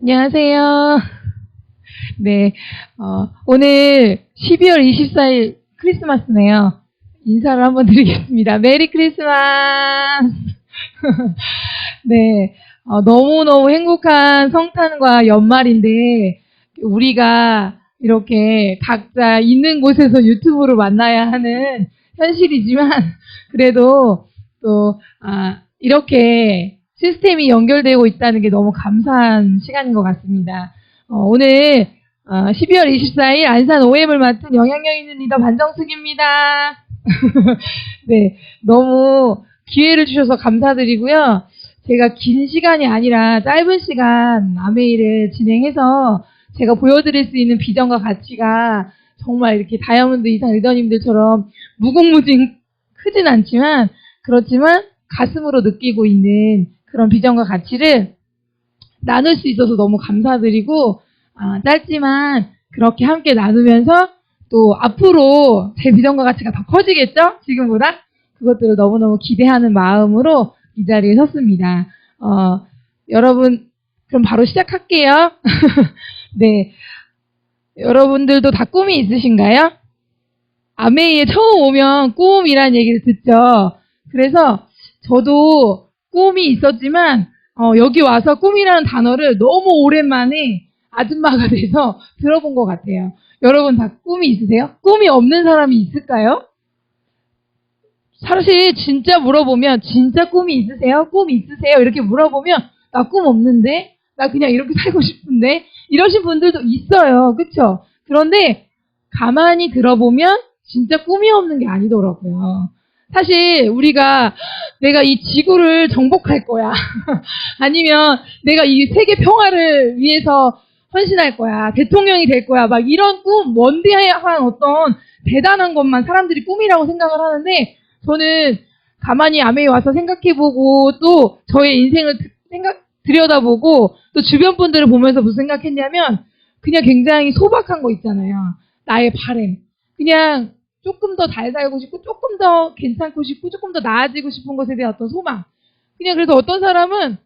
안녕하세요. 네, 오늘 12월 24일 크리스마스네요. 인사를 한번 드리겠습니다. 메리 크리스마스! 네, 너무너무 행복한 성탄과 연말인데, 우리가 이렇게 각자 있는 곳에서 유튜브로 만나야 하는 현실이지만, 그래도 또, 이렇게 시스템이 연결되고 있다는 게 너무 감사한 시간인 것 같습니다. 오늘 12월 24일 안산 OM을 맡은 영향력 있는 리더 반정숙입니다. 네, 너무 기회를 주셔서 감사드리고요. 제가 긴 시간이 아니라 짧은 시간 아메이를 진행해서 제가 보여드릴 수 있는 비전과 가치가 정말 이렇게 다이아몬드 이상 리더님들처럼 무궁무진 크진 않지만 그렇지만 가슴으로 느끼고 있는 그런 비전과 가치를 나눌 수 있어서 너무 감사드리고 짧지만 그렇게 함께 나누면서 또 앞으로 제 비전과 가치가 더 커지겠죠? 지금보다? 그것들을 너무너무 기대하는 마음으로 이 자리에 섰습니다. 여러분 그럼 바로 시작할게요. 네, 여러분들도 다 꿈이 있으신가요? 아메이에 처음 오면 꿈이란 얘기를 듣죠. 그래서 저도 꿈이 있었지만 여기 와서 꿈이라는 단어를 너무 오랜만에 아줌마가 돼서 들어본 것 같아요. 여러분 다 꿈이 있으세요? 꿈이 없는 사람이 있을까요? 사실 진짜 물어보면 진짜 꿈이 있으세요? 꿈 있으세요? 이렇게 물어보면 나 꿈 없는데? 나 그냥 이렇게 살고 싶은데? 이러신 분들도 있어요. 그쵸? 그런데 가만히 들어보면 진짜 꿈이 없는 게 아니더라고요. 사실 우리가 내가 이 지구를 정복할 거야. 아니면 내가 이 세계 평화를 위해서 헌신할 거야. 대통령이 될 거야. 막 이런 꿈, 먼데한 어떤 대단한 것만 사람들이 꿈이라고 생각을 하는데 저는 가만히 아메에 와서 생각해보고 또 저의 인생을 들여다보고 또 주변 분들을 보면서 무슨 생각했냐면 그냥 굉장히 소박한 거 있잖아요. 나의 바램. 그냥 조금 더 잘 살고 싶고 조금 더 괜찮고 싶고 조금 더 나아지고 싶은 것에 대한 어떤 소망. 그냥 그래서 어떤 사람은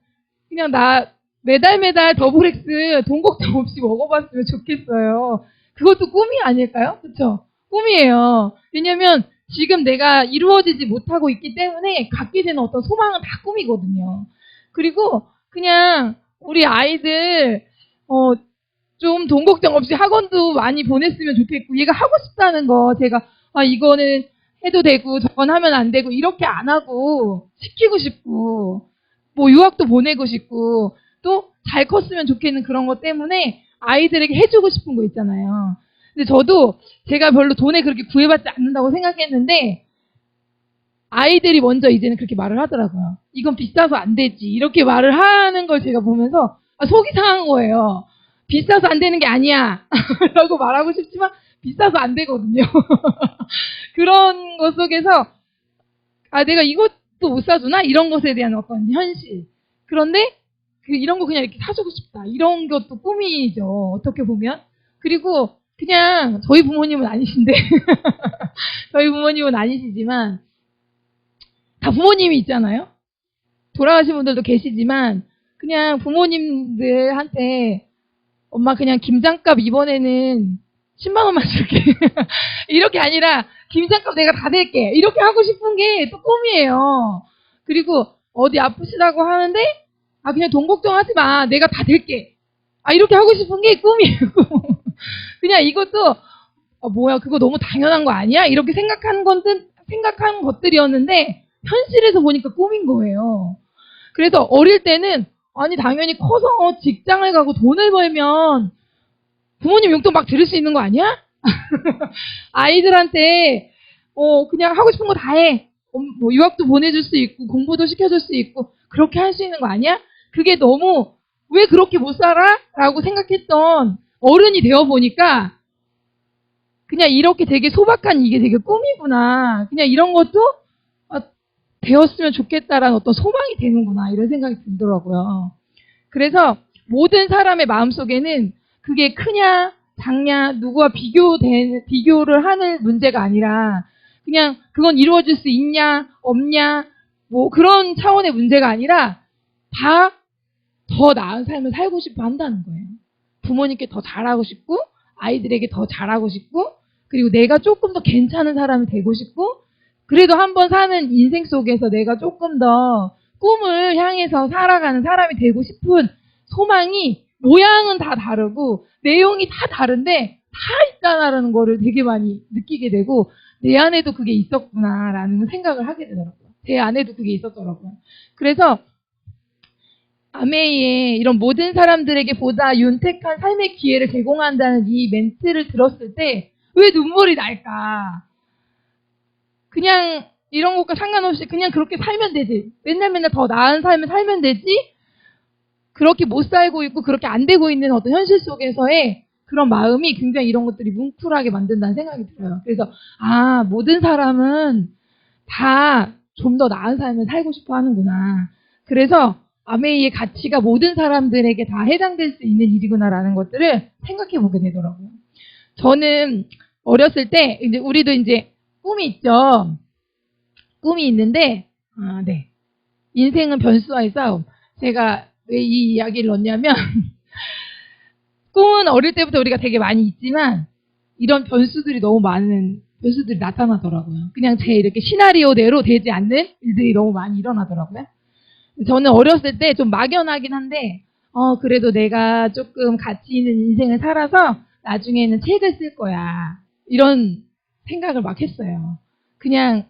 그냥 나 매달 더블엑스 돈 걱정 없이 먹어봤으면 좋겠어요. 그것도 꿈이 아닐까요? 그렇죠? 꿈이에요. 왜냐면 지금 내가 이루어지지 못하고 있기 때문에 갖게 되는 어떤 소망은 다 꿈이거든요. 그리고 그냥 우리 아이들 좀 돈 걱정 없이 학원도 많이 보냈으면 좋겠고 얘가 하고 싶다는 거 제가 이거는 해도 되고 저건 하면 안 되고 이렇게 안 하고 시키고 싶고 뭐 유학도 보내고 싶고 또 잘 컸으면 좋겠는 그런 것 때문에 아이들에게 해주고 싶은 거 있잖아요. 근데 저도 제가 별로 돈에 그렇게 구애받지 않는다고 생각했는데 아이들이 먼저 이제는 그렇게 말을 하더라고요. 이건 비싸서 안 되지 이렇게 말을 하는 걸 제가 보면서 속이 상한 거예요. 비싸서 안 되는 게 아니야 라고 말하고 싶지만 비싸서 안 되거든요. 그런 것 속에서 내가 이것도 못 사주나? 이런 것에 대한 어떤 현실. 그런데 이런 거 그냥 이렇게 사주고 싶다. 이런 것도 꿈이죠. 어떻게 보면. 그리고 그냥 저희 부모님은 아니신데 저희 부모님은 아니시지만 다 부모님이 있잖아요. 돌아가신 분들도 계시지만 그냥 부모님들한테 엄마 그냥 김장값 이번에는 10만 원만 줄게. 이렇게 아니라 김장값 내가 다 낼게. 이렇게 하고 싶은 게 또 꿈이에요. 그리고 어디 아프시다고 하는데 그냥 돈 걱정하지 마. 내가 다 낼게. 이렇게 하고 싶은 게 꿈이에요. 그냥 이것도 뭐야 그거 너무 당연한 거 아니야? 이렇게 생각한 것들이었는데 현실에서 보니까 꿈인 거예요. 그래서 어릴 때는 당연히 커서 직장을 가고 돈을 벌면 부모님 용돈 막 들을 수 있는 거 아니야? 아이들한테 그냥 하고 싶은 거 다 해. 뭐 유학도 보내줄 수 있고 공부도 시켜줄 수 있고 그렇게 할 수 있는 거 아니야? 그게 너무 왜 그렇게 못 살아? 라고 생각했던 어른이 되어보니까 그냥 이렇게 되게 소박한 이게 되게 꿈이구나. 그냥 이런 것도 되었으면 좋겠다라는 어떤 소망이 되는구나. 이런 생각이 들더라고요. 그래서 모든 사람의 마음속에는 그게 크냐 작냐 누구와 비교를 하는 문제가 아니라 그냥 그건 이루어질 수 있냐 없냐 뭐 그런 차원의 문제가 아니라 다 더 나은 삶을 살고 싶어 한다는 거예요. 부모님께 더 잘하고 싶고, 아이들에게 더 잘하고 싶고, 그리고 내가 조금 더 괜찮은 사람이 되고 싶고, 그래도 한번 사는 인생 속에서 내가 조금 더 꿈을 향해서 살아가는 사람이 되고 싶은 소망이 모양은 다 다르고 내용이 다 다른데 다 있다라는 거를 되게 많이 느끼게 되고 내 안에도 그게 있었구나라는 생각을 하게 되더라고요. 제 안에도 그게 있었더라고요. 그래서 아메이의 이런 모든 사람들에게 보다 윤택한 삶의 기회를 제공한다는 이 멘트를 들었을 때 왜 눈물이 날까? 그냥 이런 것과 상관없이 그냥 그렇게 살면 되지. 맨날 더 나은 삶을 살면 되지. 그렇게 못 살고 있고 그렇게 안 되고 있는 어떤 현실 속에서의 그런 마음이 굉장히 이런 것들이 뭉클하게 만든다는 생각이 들어요. 그래서 모든 사람은 다 좀 더 나은 삶을 살고 싶어 하는구나. 그래서 아메이의 가치가 모든 사람들에게 다 해당될 수 있는 일이구나라는 것들을 생각해 보게 되더라고요. 저는 어렸을 때 이제 우리도 이제 꿈이 있죠. 꿈이 있는데 네. 인생은 변수와의 싸움. 제가 왜 이 이야기를 넣냐면 꿈은 어릴 때부터 우리가 되게 많이 있지만 이런 변수들이 너무 많은 변수들이 나타나더라고요. 그냥 제 이렇게 시나리오대로 되지 않는 일들이 너무 많이 일어나더라고요. 저는 어렸을 때 좀 막연하긴 한데 그래도 내가 조금 가치 있는 인생을 살아서 나중에는 책을 쓸 거야. 이런 생각을 막 했어요. 그냥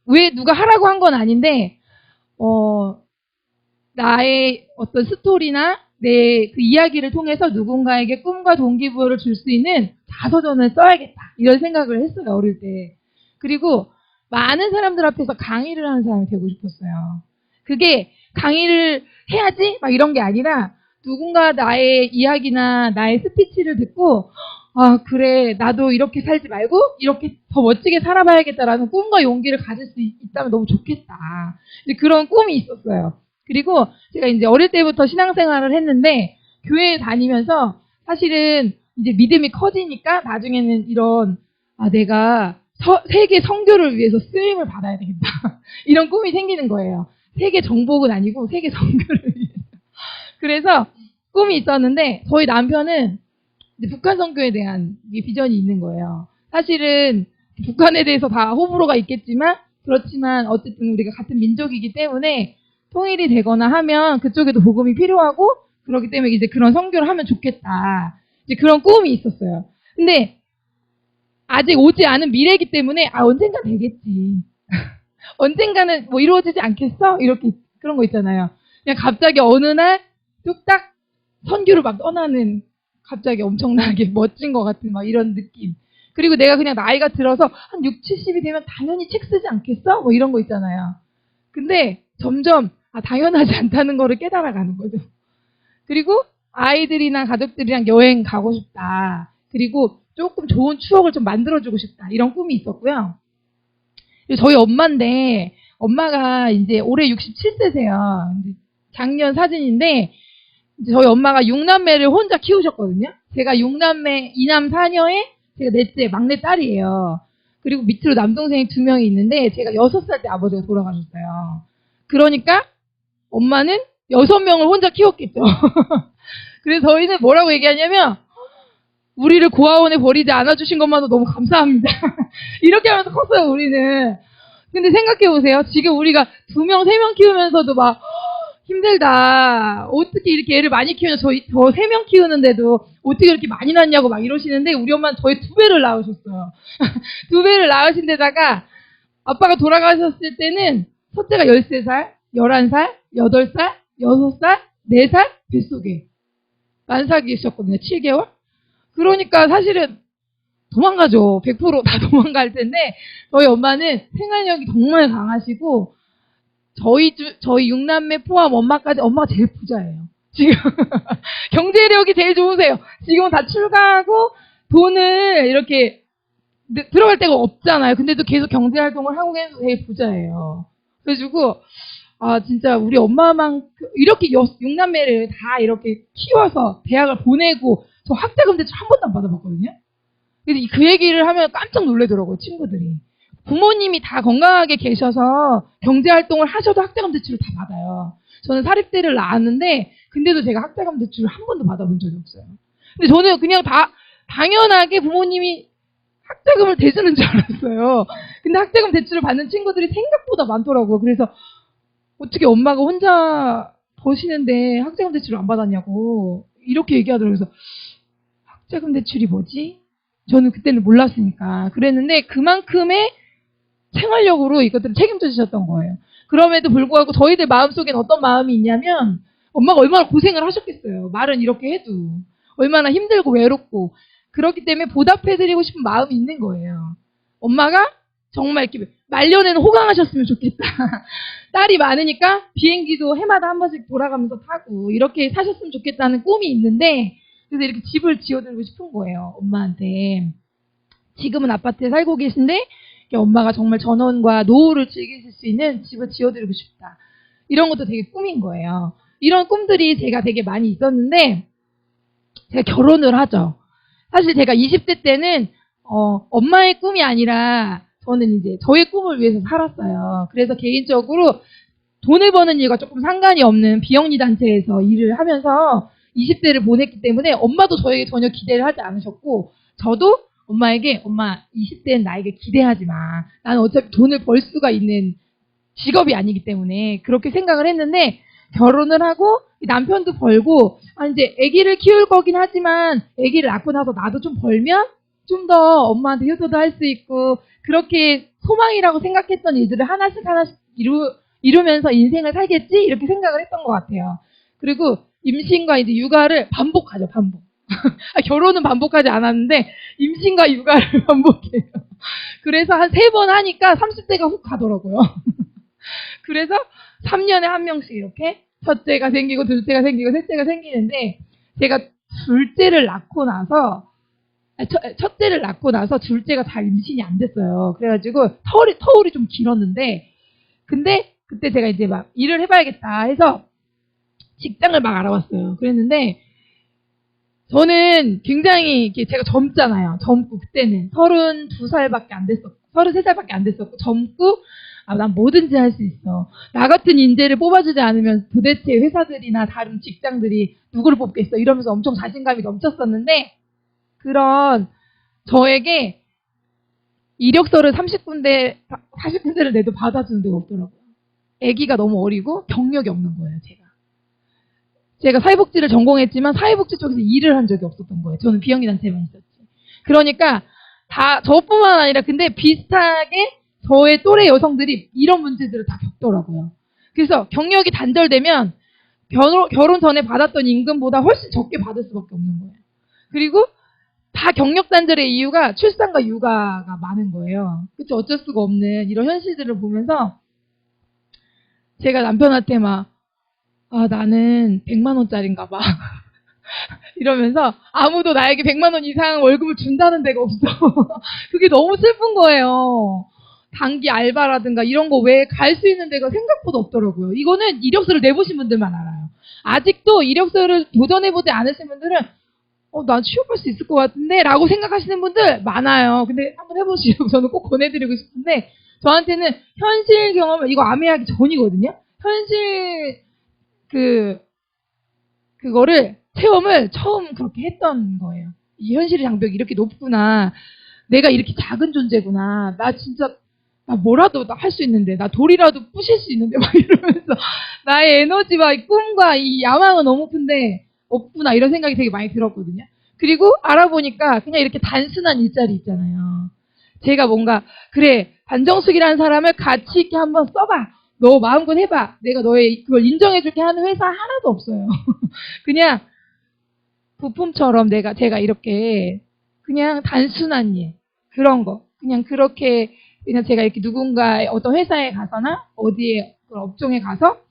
왜 누가 하라고 한 건 아닌데 나의 어떤 스토리나 내 그 이야기를 통해서 누군가에게 꿈과 동기부여를 줄 수 있는 자서전을 써야겠다. 이런 생각을 했어요. 어릴 때. 그리고 많은 사람들 앞에서 강의를 하는 사람이 되고 싶었어요. 그게 강의를 해야지 막 이런 게 아니라 누군가 나의 이야기나 나의 스피치를 듣고 그래 나도 이렇게 살지 말고 이렇게 더 멋지게 살아봐야겠다라는 꿈과 용기를 가질 수 있다면 너무 좋겠다. 이제 그런 꿈이 있었어요. 그리고 제가 이제 어릴 때부터 신앙생활을 했는데 교회에 다니면서 사실은 이제 믿음이 커지니까 나중에는 이런 내가 세계 선교를 위해서 쓰임을 받아야 되겠다. 이런 꿈이 생기는 거예요. 세계 정복은 아니고 세계 선교를 위해서. 그래서 꿈이 있었는데 저희 남편은 이제 북한 선교에 대한 비전이 있는 거예요. 사실은 북한에 대해서 다 호불호가 있겠지만 그렇지만 어쨌든 우리가 같은 민족이기 때문에 통일이 되거나 하면 그쪽에도 복음이 필요하고 그렇기 때문에 이제 그런 선교를 하면 좋겠다. 이제 그런 꿈이 있었어요. 근데 아직 오지 않은 미래이기 때문에 언젠가 되겠지. 언젠가는 뭐 이루어지지 않겠어? 이렇게 그런 거 있잖아요. 그냥 갑자기 어느 날 뚝딱 선교를 막 떠나는 갑자기 엄청나게 멋진 것 같은 막 이런 느낌. 그리고 내가 그냥 나이가 들어서 한 6, 70이 되면 당연히 책 쓰지 않겠어? 뭐 이런 거 있잖아요. 근데 점점 당연하지 않다는 거를 깨달아가는 거죠. 그리고 아이들이나 가족들이랑 여행 가고 싶다. 그리고 조금 좋은 추억을 좀 만들어주고 싶다. 이런 꿈이 있었고요. 저희 엄마인데 엄마가 이제 올해 67세세요. 작년 사진인데 저희 엄마가 6남매를 혼자 키우셨거든요. 제가 6남매 2남 4녀에 제가 넷째 막내 딸이에요. 그리고 밑으로 남동생이 2명이 있는데 제가 6살 때 아버지가 돌아가셨어요. 그러니까 엄마는 6명을 혼자 키웠겠죠. 그래서 저희는 뭐라고 얘기하냐면 우리를 고아원에 버리지 않아주신 것만도 너무 감사합니다. 이렇게 하면서 컸어요, 우리는. 근데 생각해보세요. 지금 우리가 2명, 3명 키우면서도 막 힘들다. 어떻게 이렇게 애를 많이 키우냐. 저 3명 키우는데도 어떻게 이렇게 많이 낳냐고 막 이러시는데 우리 엄마는 저희 2배를 낳으셨어요. 2배를 낳으신 데다가 아빠가 돌아가셨을 때는 첫째가 13살, 11살, 8살, 6살, 4살 뱃속에 만삭이셨거든요. 7개월. 그러니까 사실은 도망가죠. 100%다 도망갈 텐데 저희 엄마는 생활력이 정말 강하시고 저희 6남매 포함 엄마까지 엄마가 제일 부자예요. 지금 경제력이 제일 좋으세요. 지금은 다 출가하고 돈을 이렇게 들어갈 데가 없잖아요. 근데도 계속 경제활동을 하고 계속 되게 부자예요. 그래가지고 진짜 우리 엄마만 이렇게 6남매를 다 이렇게 키워서 대학을 보내고 저 학자금 대출 한 번도 안 받아봤거든요. 그래서 그 얘기를 하면 깜짝 놀라더라고요, 친구들이. 부모님이 다 건강하게 계셔서 경제활동을 하셔도 학자금 대출을 다 받아요. 저는 사립대를 나왔는데 근데도 제가 학자금 대출을 한 번도 받아본 적이 없어요. 근데 저는 그냥 당연하게 부모님이 학자금을 대주는 줄 알았어요. 근데 학자금 대출을 받는 친구들이 생각보다 많더라고요. 그래서 어떻게 엄마가 혼자 버시는데 학자금 대출을 안 받았냐고 이렇게 얘기하더라고요. 그래서 학자금 대출이 뭐지? 저는 그때는 몰랐으니까 그랬는데 그만큼의 생활력으로 이것들을 책임져 주셨던 거예요. 그럼에도 불구하고 저희들 마음속엔 어떤 마음이 있냐면 엄마가 얼마나 고생을 하셨겠어요. 말은 이렇게 해도 얼마나 힘들고 외롭고 그렇기 때문에 보답해드리고 싶은 마음이 있는 거예요. 엄마가 정말 이렇게 말년에는 호강하셨으면 좋겠다. 딸이 많으니까 비행기도 해마다 한 번씩 돌아가면서 타고 이렇게 사셨으면 좋겠다는 꿈이 있는데 그래서 이렇게 집을 지어드리고 싶은 거예요. 엄마한테. 지금은 아파트에 살고 계신데 엄마가 정말 전원과 노후를 즐기실 수 있는 집을 지어드리고 싶다. 이런 것도 되게 꿈인 거예요. 이런 꿈들이 제가 되게 많이 있었는데 제가 결혼을 하죠. 사실 제가 20대 때는 엄마의 꿈이 아니라 저는 이제 저의 꿈을 위해서 살았어요. 그래서 개인적으로 돈을 버는 일과 조금 상관이 없는 비영리 단체에서 일을 하면서 20대를 보냈기 때문에 엄마도 저에게 전혀 기대를 하지 않으셨고 저도 엄마에게 엄마 20대는 나에게 기대하지 마. 나는 어차피 돈을 벌 수가 있는 직업이 아니기 때문에 그렇게 생각을 했는데 결혼을 하고 남편도 벌고 이제 아기를 키울 거긴 하지만 아기를 낳고 나서 나도 좀 벌면 좀 더 엄마한테 효도도 할 수 있고 그렇게 소망이라고 생각했던 일들을 하나씩 이루면서 인생을 살겠지 이렇게 생각을 했던 것 같아요. 그리고 임신과 이제 육아를 반복하죠. 반복. 결혼은 반복하지 않았는데 임신과 육아를 반복해요. 그래서 한 3번 하니까 30대가 훅 가더라고요. 그래서 3년에 한 명씩 이렇게 첫째가 생기고 둘째가 생기고 셋째가 생기는데 제가 둘째를 낳고 나서 첫째를 낳고 나서 둘째가 다 임신이 안 됐어요. 그래가지고 터울이 좀 길었는데 근데 그때 제가 이제 막 일을 해봐야겠다 해서 직장을 막 알아봤어요. 그랬는데 저는 굉장히 제가 젊잖아요. 젊고 그때는 32살밖에 안 됐었고 33살밖에 안 됐었고 젊고 난 뭐든지 할 수 있어. 나 같은 인재를 뽑아주지 않으면 도대체 회사들이나 다른 직장들이 누구를 뽑겠어 이러면서 엄청 자신감이 넘쳤었는데 그런 저에게 이력서를 30군데 40군데를 내도 받아주는 데가 없더라고요. 아기가 너무 어리고 경력이 없는 거예요. 제가 사회복지를 전공했지만 사회복지 쪽에서 일을 한 적이 없었던 거예요. 저는 비영리단체만 있었지. 그러니까 다 저뿐만 아니라 근데 비슷하게 저의 또래 여성들이 이런 문제들을 다 겪더라고요. 그래서 경력이 단절되면 결혼 전에 받았던 임금보다 훨씬 적게 받을 수밖에 없는 거예요. 그리고 다 경력 단절의 이유가 출산과 육아가 많은 거예요. 그쵸? 어쩔 수가 없는 이런 현실들을 보면서 제가 남편한테 나는 100만 원짜리인가 봐. 이러면서 아무도 나에게 100만 원 이상 월급을 준다는 데가 없어. 그게 너무 슬픈 거예요. 단기 알바라든가 이런 거 왜 갈 수 있는 데가 생각보다 없더라고요. 이거는 이력서를 내보신 분들만 알아요. 아직도 이력서를 도전해보지 않으신 분들은 난 취업할 수 있을 것 같은데 라고 생각하시는 분들 많아요. 근데 한번 해보시라고 저는 꼭 권해드리고 싶은데 저한테는 현실 경험을 이거 암해하기 전이거든요. 현실 그거를 체험을 처음 그렇게 했던 거예요. 이 현실의 장벽이 이렇게 높구나. 내가 이렇게 작은 존재구나. 나 진짜 나 뭐라도 할 수 있는데 나 돌이라도 부실 수 있는데 막 이러면서 나의 에너지와 이 꿈과 이 야망은 너무 큰데 없구나 이런 생각이 되게 많이 들었거든요. 그리고 알아보니까 그냥 이렇게 단순한 일자리 있잖아요. 제가 뭔가 그래 반정숙이라는 사람을 가치 있게 한번 써봐. 너 마음껏 해봐. 내가 너의 그걸 인정해줄게 하는 회사 하나도 없어요. 그냥 부품처럼 제가 이렇게 그냥 단순한 일 그런 거 그냥 그렇게 그냥 제가 이렇게 누군가의 어떤 회사에 가서나 어디에 업종에 가서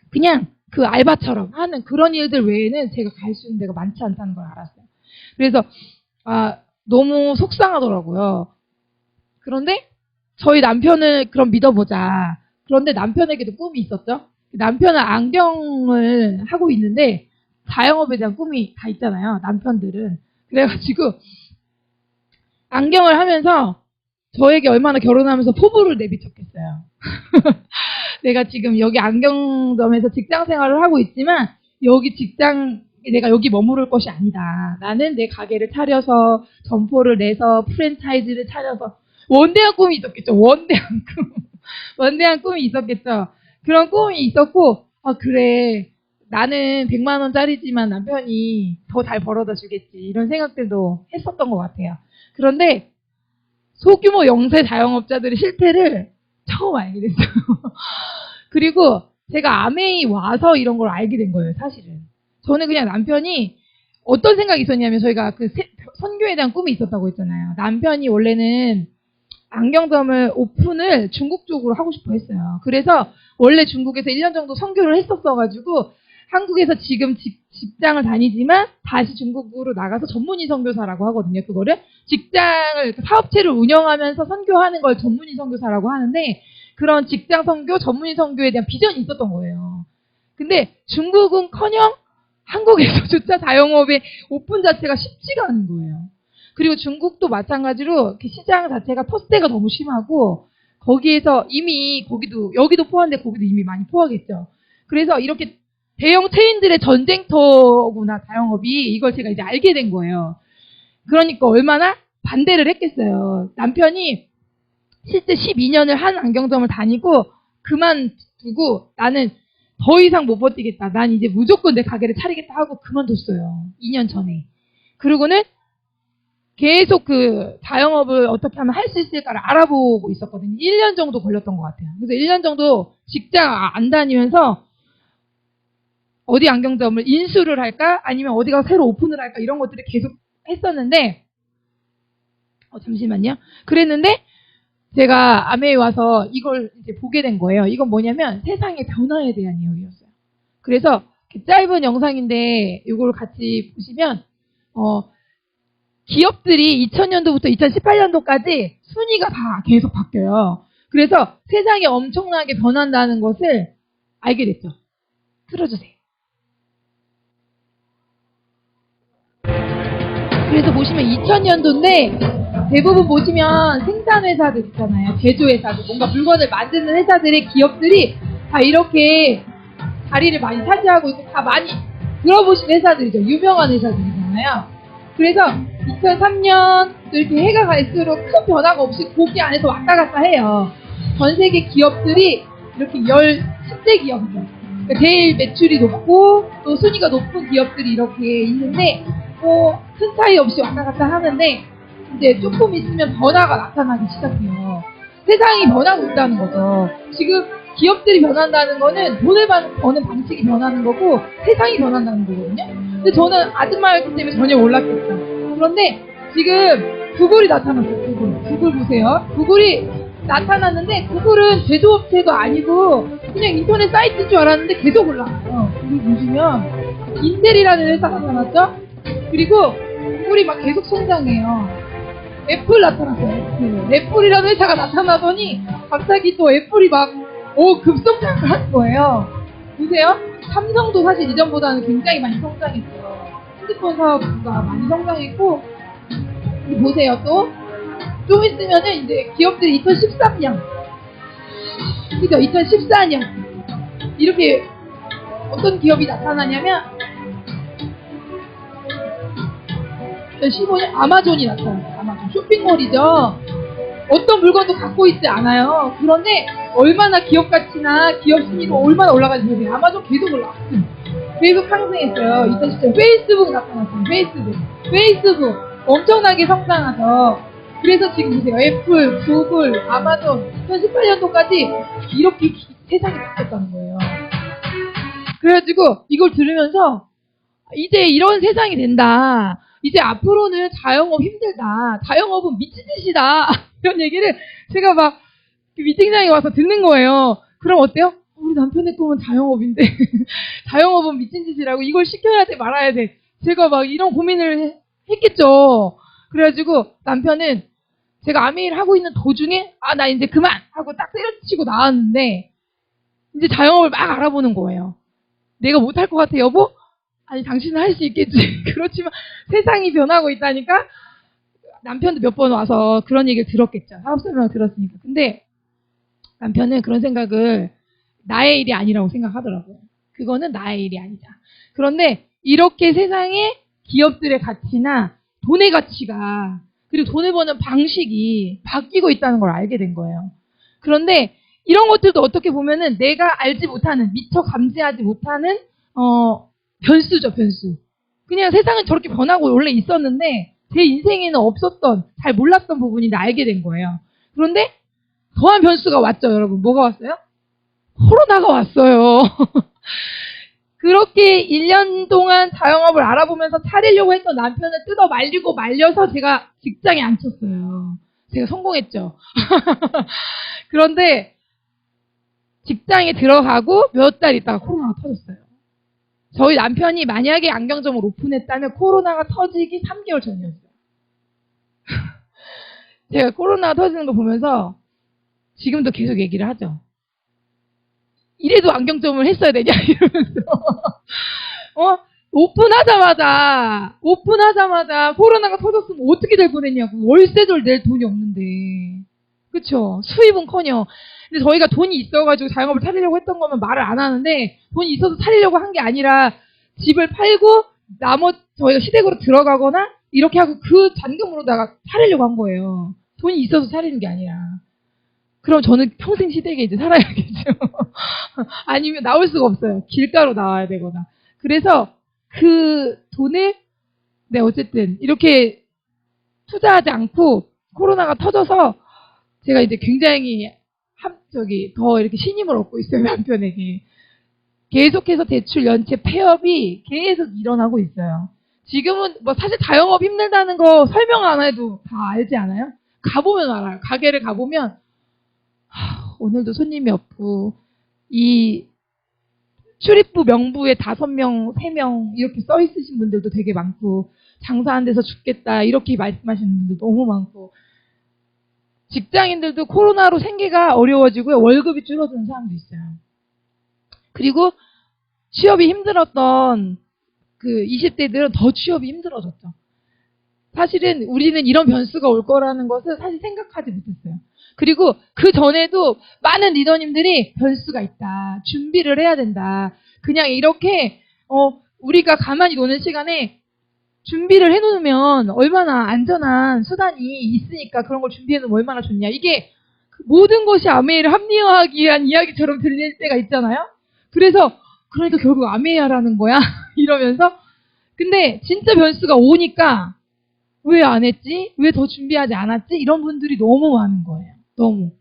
그냥 그 알바처럼 하는 그런 일들 외에는 제가 갈 수 있는 데가 많지 않다는 걸 알았어요. 그래서 너무 속상하더라고요. 그런데 저희 남편을 그럼 믿어보자. 그런데 남편에게도 꿈이 있었죠. 남편은 안경을 하고 있는데 자영업에 대한 꿈이 다 있잖아요. 남편들은. 그래가지고 안경을 하면서 저에게 얼마나 결혼하면서 포부를 내비쳤겠어요. 내가 지금 여기 안경점에서 직장 생활을 하고 있지만 여기 직장, 내가 여기 머무를 것이 아니다. 나는 내 가게를 차려서 점포를 내서 프랜차이즈를 차려서 원대한 꿈이 있었겠죠. 원대한 꿈. 원대한 꿈이 있었겠죠. 그런 꿈이 있었고, 아, 그래. 나는 100만 원짜리지만 남편이 더 잘 벌어다 주겠지. 이런 생각들도 했었던 것 같아요. 그런데 소규모 영세 자영업자들의 실태를 처음 알게 됐어요. 그리고 제가 아메이 와서 이런 걸 알게 된 거예요, 사실은. 저는 그냥 남편이 어떤 생각이 있었냐면 저희가 그 선교에 대한 꿈이 있었다고 했잖아요. 남편이 원래는 안경점을 오픈을 중국 쪽으로 하고 싶어 했어요. 그래서 원래 중국에서 1년 정도 선교를 했었어가지고 한국에서 지금 직장을 다니지만 다시 중국으로 나가서 전문의 선교사라고 하거든요. 그거를 직장을 사업체를 운영하면서 선교하는 걸 전문의 선교사라고 하는데 그런 직장 선교, 전문의 선교에 대한 비전이 있었던 거예요. 근데 중국은커녕 한국에서조차 자영업의 오픈 자체가 쉽지가 않은 거예요. 그리고 중국도 마찬가지로 시장 자체가 터세가 너무 심하고 거기에서 이미 여기도 포함돼 거기도 이미 많이 포함했죠. 그래서 이렇게 대형 체인들의 전쟁터구나 자영업이 이걸 제가 이제 알게 된 거예요. 그러니까 얼마나 반대를 했겠어요. 남편이 실제 12년을 한 안경점을 다니고 그만두고 나는 더 이상 못 버티겠다. 난 이제 무조건 내 가게를 차리겠다 하고 그만뒀어요. 2년 전에. 그리고는 계속 그 자영업을 어떻게 하면 할 수 있을까를 알아보고 있었거든요. 1년 정도 걸렸던 것 같아요. 그래서 1년 정도 직장 안 다니면서 어디 안경점을 인수를 할까? 아니면 어디 가서 새로 오픈을 할까? 이런 것들을 계속 했었는데 잠시만요. 그랬는데 제가 아메에 와서 이걸 이제 보게 된 거예요. 이건 뭐냐면 세상의 변화에 대한 이야기였어요. 그래서 짧은 영상인데 이걸 같이 보시면 기업들이 2000년도부터 2018년도까지 순위가 다 계속 바뀌어요. 그래서 세상이 엄청나게 변한다는 것을 알게 됐죠. 틀어주세요. 그래서 보시면 2000년도인데 대부분 보시면 생산회사들 있잖아요. 제조회사들, 뭔가 물건을 만드는 회사들의 기업들이 다 이렇게 자리를 많이 차지하고 있고 다 많이 들어보신 회사들이죠. 유명한 회사들이잖아요. 그래서 2003년 이렇게 해가 갈수록 큰 변화가 없이 거기 안에서 왔다 갔다 해요. 전 세계 기업들이 이렇게 10대 기업이죠. 그러니까 제일 매출이 높고 또 순위가 높은 기업들이 이렇게 있는데 큰 차이 없이 왔다 갔다 하는데 이제 조금 있으면 변화가 나타나기 시작해요. 세상이 변하고 있다는 거죠. 지금 기업들이 변한다는 거는 돈을 버는 방식이 변하는 거고 세상이 변한다는 거거든요. 근데 저는 아줌마였기 때문에 전혀 몰랐겠죠. 그런데 지금 구글이 나타났어요. 구글 보세요. 구글이 나타났는데 구글은 제조업체도 아니고 그냥 인터넷 사이트인 줄 알았는데 계속 올라가요. 구글 보시면 인텔이라는 회사가 나타났죠. 그리고 구글이 막 계속 성장해요. 애플 나타났어요. 애플이라는 회사가 나타나더니 갑자기 또 애플이 막 급성장을 하는 거예요. 보세요. 삼성도 사실 이전보다는 굉장히 많이 성장했어요. 핸드폰 사업가 많이 성장했고 보세요. 또 좀 있으면은 이제 기업들이 2013년 그죠? 2014년 이렇게 어떤 기업이 나타나냐면 2015년 아마존이 나타났어요. 아마존 쇼핑몰이죠. 어떤 물건도 갖고 있지 않아요. 그런데 얼마나 기업 가치나 기업 순위가 얼마나 올라가는지 보세요. 아마존 계속 올라갔어요. 계속 상승했어요. 2017년 페이스북 나타났어요. 페이스북 엄청나게 성장하죠. 그래서 지금 보세요. 애플, 구글, 아마존 2018년도까지 이렇게 세상이 바뀌었다는 거예요. 그래가지고 이걸 들으면서 이제 이런 세상이 된다. 이제 앞으로는 자영업 힘들다. 자영업은 미친 짓이다. 이런 얘기를 제가 막 미팅장에 와서 듣는 거예요. 그럼 어때요? 우리 남편의 꿈은 자영업인데 자영업은 미친 짓이라고 이걸 시켜야 돼 말아야 돼. 제가 막 이런 고민을 했겠죠. 그래가지고 남편은 제가 아메이를 하고 있는 도중에 나 이제 그만 하고 딱 때려치고 나왔는데 이제 자영업을 막 알아보는 거예요. 내가 못할 것 같아 여보? 아니 당신은 할 수 있겠지. 그렇지만 세상이 변하고 있다니까. 남편도 몇 번 와서 그런 얘기를 들었겠죠. 사업 설명을 들었으니까. 근데 남편은 그런 생각을 나의 일이 아니라고 생각하더라고요. 그거는 나의 일이 아니다. 그런데 이렇게 세상에 기업들의 가치나 돈의 가치가 그리고 돈을 버는 방식이 바뀌고 있다는 걸 알게 된 거예요. 그런데 이런 것들도 어떻게 보면은 내가 알지 못하는, 미처 감지하지 못하는 변수죠, 변수. 그냥 세상은 저렇게 변하고 원래 있었는데 제 인생에는 없었던, 잘 몰랐던 부분인데 알게 된 거예요. 그런데 더한 변수가 왔죠, 여러분. 뭐가 왔어요? 코로나가 왔어요. 그렇게 1년 동안 자영업을 알아보면서 차리려고 했던 남편을 뜯어 말리고 말려서 제가 직장에 앉혔어요. 제가 성공했죠. 그런데 직장에 들어가고 몇 달 있다가 코로나가 터졌어요. 저희 남편이 만약에 안경점을 오픈했다면 코로나가 터지기 3개월 전이었어요. 제가 코로나가 터지는 거 보면서 지금도 계속 얘기를 하죠. 이래도 안경점을 했어야 되냐 이러면서 오픈하자마자 코로나가 터졌으면 어떻게 될 뻔했냐고. 월세도 낼 돈이 없는데, 그쵸? 수입은커녕. 근데 저희가 돈이 있어가지고 자영업을 차리려고 했던 거면 말을 안 하는데, 돈이 있어서 차리려고 한 게 아니라 집을 팔고 나머지 저희가 시댁으로 들어가거나 이렇게 하고 그 잔금으로다가 차리려고 한 거예요. 돈이 있어서 차리는 게 아니라. 그럼 저는 평생 시댁에 이제 살아야겠죠. 아니면 나올 수가 없어요. 길가로 나와야 되거나. 그래서 그 돈을, 네, 어쨌든 이렇게 투자하지 않고 코로나가 터져서 제가 이제 굉장히 더 이렇게 신임을 얻고 있어요, 남편에게. 계속해서 대출 연체 폐업이 계속 일어나고 있어요. 지금은 뭐 사실 자영업 힘들다는 거 설명 안 해도 다 알지 않아요? 가보면 알아요. 가게를 가보면 오늘도 손님이 없고 이 출입부 명부에 5명, 3명 이렇게 써 있으신 분들도 되게 많고, 장사 안 돼서 죽겠다 이렇게 말씀하시는 분들 너무 많고, 직장인들도 코로나로 생계가 어려워지고요. 월급이 줄어드는 사람도 있어요. 그리고 취업이 힘들었던 그 20대들은 더 취업이 힘들어졌죠. 사실은 우리는 이런 변수가 올 거라는 것을 사실 생각하지 못했어요. 그리고 그 전에도 많은 리더님들이 변수가 있다, 준비를 해야 된다, 그냥 이렇게 우리가 가만히 노는 시간에 준비를 해놓으면 얼마나 안전한 수단이 있으니까 그런 걸 준비해놓으면 얼마나 좋냐, 이게 모든 것이 아메이를 합리화하기 위한 이야기처럼 들릴 때가 있잖아요. 그래서 그러니까 결국 아메이하라는 거야 이러면서. 근데 진짜 변수가 오니까 왜 안 했지? 왜 더 준비하지 않았지? 이런 분들이 너무 많은 거예요. 너무.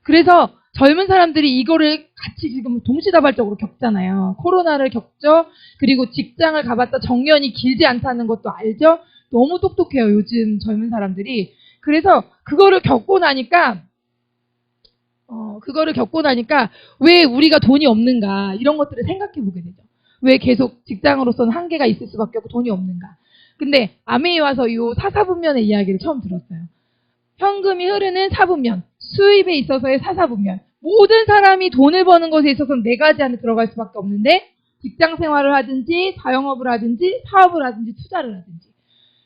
그래서 젊은 사람들이 이거를 같이 지금 동시다발적으로 겪잖아요. 코로나를 겪죠. 그리고 직장을 가봤자 정년이 길지 않다는 것도 알죠. 너무 똑똑해요, 요즘 젊은 사람들이. 그래서 그거를 겪고 나니까 왜 우리가 돈이 없는가, 이런 것들을 생각해 보게 되죠. 왜 계속 직장으로서는 한계가 있을 수밖에 없고 돈이 없는가. 근데 아메이 와서 이 사사분면의 이야기를 처음 들었어요. 현금이 흐르는 사분면, 수입에 있어서의 사사분면. 모든 사람이 돈을 버는 것에 있어서는 4가지 안에 들어갈 수밖에 없는데, 직장 생활을 하든지 자영업을 하든지 사업을 하든지 투자를 하든지.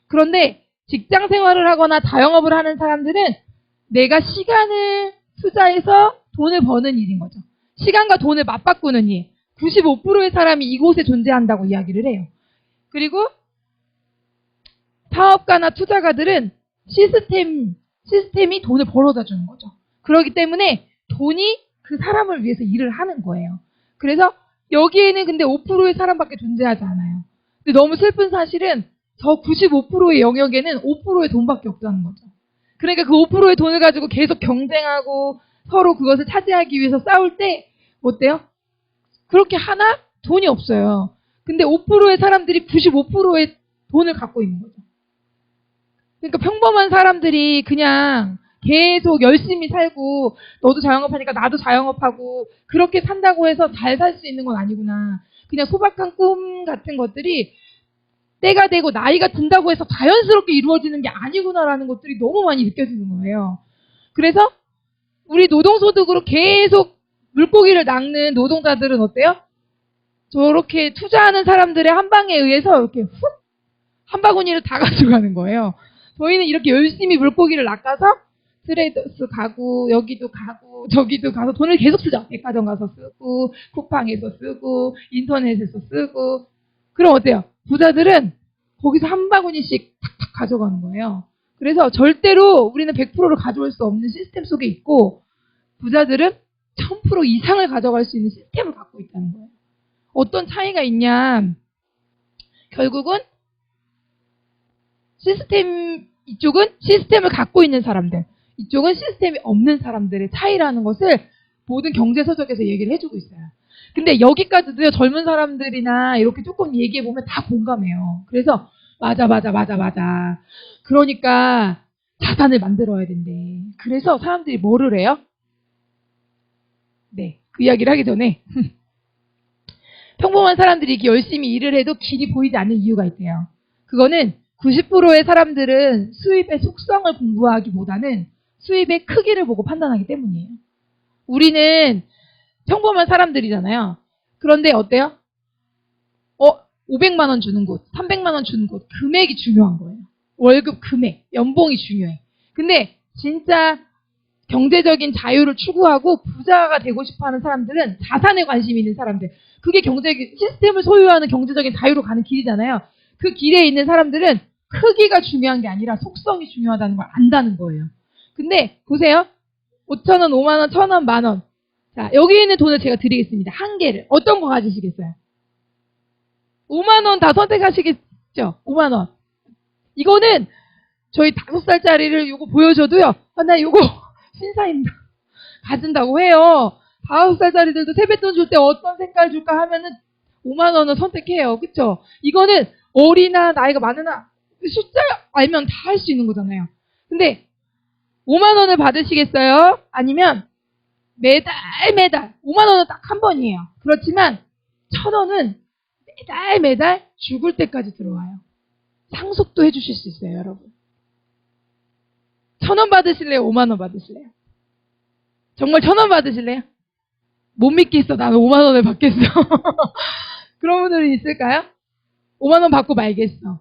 그런데 직장 생활을 하거나 자영업을 하는 사람들은 내가 시간을 투자해서 돈을 버는 일인 거죠. 시간과 돈을 맞바꾸는 일. 95%의 사람이 이곳에 존재한다고 이야기를 해요. 그리고 사업가나 투자가들은 시스템이 돈을 벌어다 주는 거죠. 그렇기 때문에 돈이 그 사람을 위해서 일을 하는 거예요. 그래서 여기에는 근데 5%의 사람밖에 존재하지 않아요. 근데 너무 슬픈 사실은 저 95%의 영역에는 5%의 돈밖에 없다는 거죠. 그러니까 그 5%의 돈을 가지고 계속 경쟁하고 서로 그것을 차지하기 위해서 싸울 때 어때요? 그렇게 하나? 돈이 없어요. 근데 5%의 사람들이 95%의 돈을 갖고 있는 거죠. 그러니까 평범한 사람들이 그냥 계속 열심히 살고, 너도 자영업하니까 나도 자영업하고 그렇게 산다고 해서 잘 살 수 있는 건 아니구나. 그냥 소박한 꿈 같은 것들이 때가 되고 나이가 든다고 해서 자연스럽게 이루어지는 게 아니구나라는 것들이 너무 많이 느껴지는 거예요. 그래서 우리 노동소득으로 계속 물고기를 낚는 노동자들은 어때요? 저렇게 투자하는 사람들의 한 방에 의해서 이렇게 훅 한 바구니를 다 가져가는 거예요. 저희는 이렇게 열심히 물고기를 낚아서 트레이더스 가고 여기도 가고 저기도 가서 돈을 계속 쓰죠. 백화점 가서 쓰고, 쿠팡에서 쓰고, 인터넷에서 쓰고. 그럼 어때요? 부자들은 거기서 한 바구니씩 탁탁 가져가는 거예요. 그래서 절대로 우리는 100%를 가져올 수 없는 시스템 속에 있고, 부자들은 1000% 이상을 가져갈 수 있는 시스템을 갖고 있다는 거예요. 어떤 차이가 있냐? 결국은 이쪽은 시스템을 갖고 있는 사람들, 이쪽은 시스템이 없는 사람들의 차이라는 것을 모든 경제서적에서 얘기를 해주고 있어요. 근데 여기까지도요, 젊은 사람들이나 이렇게 조금 얘기해보면 다 공감해요. 그래서 맞아. 그러니까 자산을 만들어야 된대. 그래서 사람들이 뭐를 해요? 네, 그 이야기를 하기 전에 평범한 사람들이 이렇게 열심히 일을 해도 길이 보이지 않는 이유가 있대요. 그거는 90%의 사람들은 수입의 속성을 공부하기보다는 수입의 크기를 보고 판단하기 때문이에요. 우리는 평범한 사람들이잖아요. 그런데 어때요? 500만 원 주는 곳, 300만 원 주는 곳, 금액이 중요한 거예요. 월급 금액, 연봉이 중요해. 근데 진짜 경제적인 자유를 추구하고 부자가 되고 싶어하는 사람들은 자산에 관심이 있는 사람들. 그게 시스템을 소유하는 경제적인 자유로 가는 길이잖아요. 그 길에 있는 사람들은 크기가 중요한 게 아니라 속성이 중요하다는 걸 안다는 거예요. 근데 보세요. 5,000원, 5만원, 1,000원, 만원. 자, 여기 있는 돈을 제가 드리겠습니다. 한 개를. 어떤 거 가지시겠어요? 5만원 다 선택하시겠죠? 5만원. 이거는 저희 5살짜리를 요거 보여줘도요. 나 요거 신사입니다. 가진다고 해요. 5살짜리들도 세뱃돈 줄 때 어떤 색깔 줄까 하면은 5만원을 선택해요. 그쵸? 이거는 어리나 나이가 많으나 숫자 알면 다 할 수 있는 거잖아요. 근데 5만원을 받으시겠어요? 아니면 매달 5만원은 딱 한 번이에요. 그렇지만 1,000원은 매달 죽을 때까지 들어와요. 상속도 해주실 수 있어요, 여러분. 1,000원 받으실래요? 5만원 받으실래요? 정말 1,000원 받으실래요? 못 믿겠어. 나는 5만원을 받겠어. 그런 분들은 있을까요? 5만원 받고 말겠어.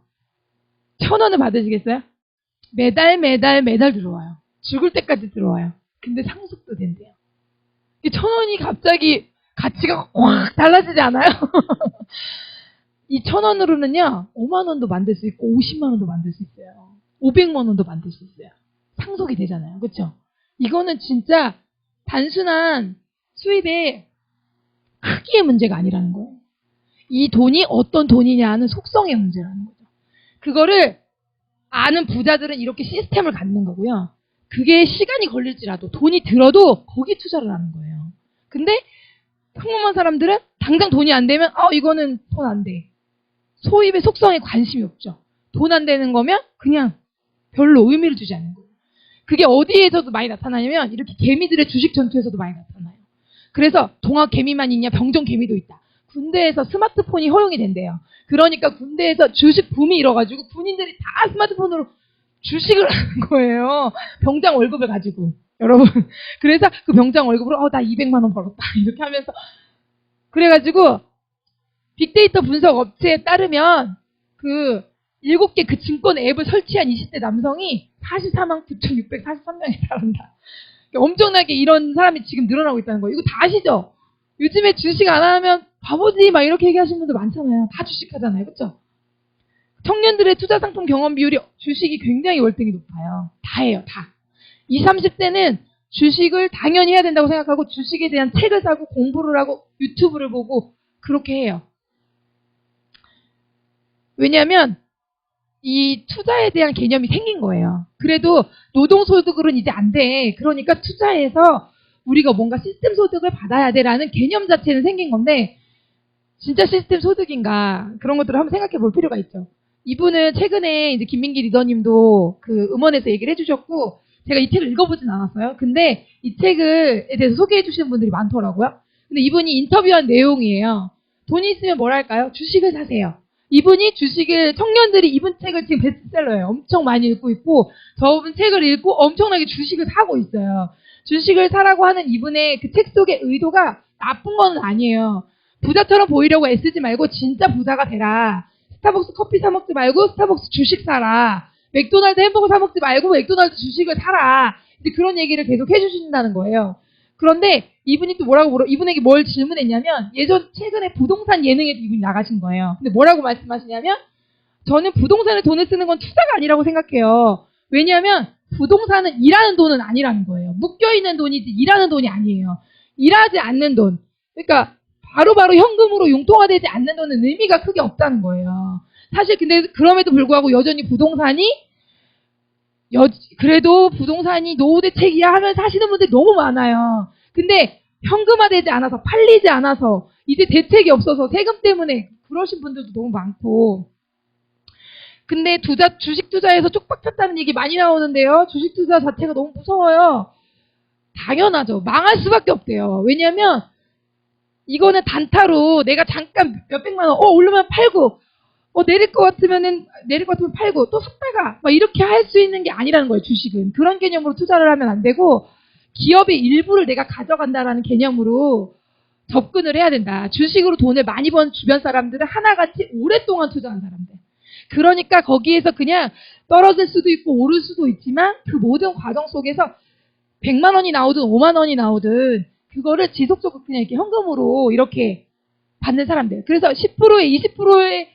1,000원을 받으시겠어요? 매달 들어와요. 죽을 때까지 들어와요. 근데 상속도 된대요. 1,000원이 갑자기 가치가 확 달라지지 않아요? 이 1,000원으로는요, 5만원도 만들 수 있고, 50만원도 만들 수 있어요. 500만원도 만들 수 있어요. 상속이 되잖아요. 그쵸? 이거는 진짜 단순한 수입의 크기의 문제가 아니라는 거예요. 이 돈이 어떤 돈이냐는 속성의 문제라는 거죠. 그거를 아는 부자들은 이렇게 시스템을 갖는 거고요. 그게 시간이 걸릴지라도 돈이 들어도 거기 투자를 하는 거예요. 근데 평범한 사람들은 당장 돈이 안 되면 이거는 돈 안 돼. 소입의 속성에 관심이 없죠. 돈 안 되는 거면 그냥 별로 의미를 두지 않는 거예요. 그게 어디에서도 많이 나타나냐면 이렇게 개미들의 주식 전투에서도 많이 나타나요. 그래서 동학 개미만 있냐 병정 개미도 있다. 군대에서 스마트폰이 허용이 된대요. 그러니까 군대에서 주식 붐이 일어가지고 군인들이 다 스마트폰으로 주식을 하는 거예요. 병장 월급을 가지고. 여러분. 그래서 그 병장 월급으로 나 200만 원 벌었다. 이렇게 하면서. 그래가지고 빅데이터 분석 업체에 따르면 7개 그 증권 앱을 설치한 20대 남성이 44만 9,643명에 달한다. 엄청나게 이런 사람이 지금 늘어나고 있다는 거예요. 이거 다 아시죠? 요즘에 주식 안 하면 바보지 막 이렇게 얘기하시는 분들 많잖아요. 다 주식하잖아요. 그렇죠? 청년들의 투자 상품 경험 비율이 주식이 굉장히 월등히 높아요. 다 해요. 다. 20, 30대는 주식을 당연히 해야 된다고 생각하고 주식에 대한 책을 사고 공부를 하고 유튜브를 보고 그렇게 해요. 왜냐하면 이 투자에 대한 개념이 생긴 거예요. 그래도 노동소득으로는 이제 안 돼. 그러니까 투자해서 우리가 뭔가 시스템 소득을 받아야 돼라는 개념 자체는 생긴 건데 진짜 시스템 소득인가 그런 것들을 한번 생각해 볼 필요가 있죠. 이분은 최근에 이제 김민기 리더님도 음원에서 얘기를 해주셨고 제가 이 책을 읽어보진 않았어요. 근데 이 책에 대해서 소개해 주시는 분들이 많더라고요. 근데 이분이 인터뷰한 내용이에요. 돈이 있으면 뭘 할까요? 주식을 사세요. 이분이 청년들이 이분 책을 지금 베스트셀러예요. 엄청 많이 읽고 있고, 저분 책을 읽고 엄청나게 주식을 사고 있어요. 주식을 사라고 하는 이분의 그 책 속의 의도가 나쁜 건 아니에요. 부자처럼 보이려고 애쓰지 말고 진짜 부자가 되라. 스타벅스 커피 사 먹지 말고 스타벅스 주식 사라. 맥도날드 햄버거 사 먹지 말고 맥도날드 주식을 사라. 이제 그런 얘기를 계속 해주신다는 거예요. 그런데 이분이 또 이분에게 뭘 질문했냐면, 최근에 부동산 예능에도 이분이 나가신 거예요. 근데 뭐라고 말씀하시냐면, 저는 부동산에 돈을 쓰는 건 투자가 아니라고 생각해요. 왜냐하면 부동산은 일하는 돈은 아니라는 거예요. 묶여있는 돈이지 일하는 돈이 아니에요. 일하지 않는 돈. 그러니까 바로바로 현금으로 융통화되지 않는 돈은 의미가 크게 없다는 거예요. 사실 근데 그럼에도 불구하고 여전히 그래도 부동산이 노후대책이야 하면 사시는 분들이 너무 많아요. 근데 현금화되지 않아서, 팔리지 않아서, 이제 대책이 없어서 세금 때문에 그러신 분들도 너무 많고. 근데 주식 투자에서 쪽박 찼다는 얘기 많이 나오는데요. 주식 투자 자체가 너무 무서워요. 당연하죠. 망할 수밖에 없대요. 왜냐면 이거는 단타로 내가 잠깐 몇백만 원, 오르면 팔고, 내릴 것 같으면 팔고, 또 샀다가, 막 이렇게 할 수 있는 게 아니라는 거예요, 주식은. 그런 개념으로 투자를 하면 안 되고, 기업의 일부를 내가 가져간다라는 개념으로 접근을 해야 된다. 주식으로 돈을 많이 번 주변 사람들은 하나같이 오랫동안 투자한 사람들. 그러니까 거기에서 그냥 떨어질 수도 있고 오를 수도 있지만 그 모든 과정 속에서 100만 원이 나오든 5만 원이 나오든 그거를 지속적으로 그냥 이렇게 현금으로 이렇게 받는 사람들. 그래서 10%에 20%의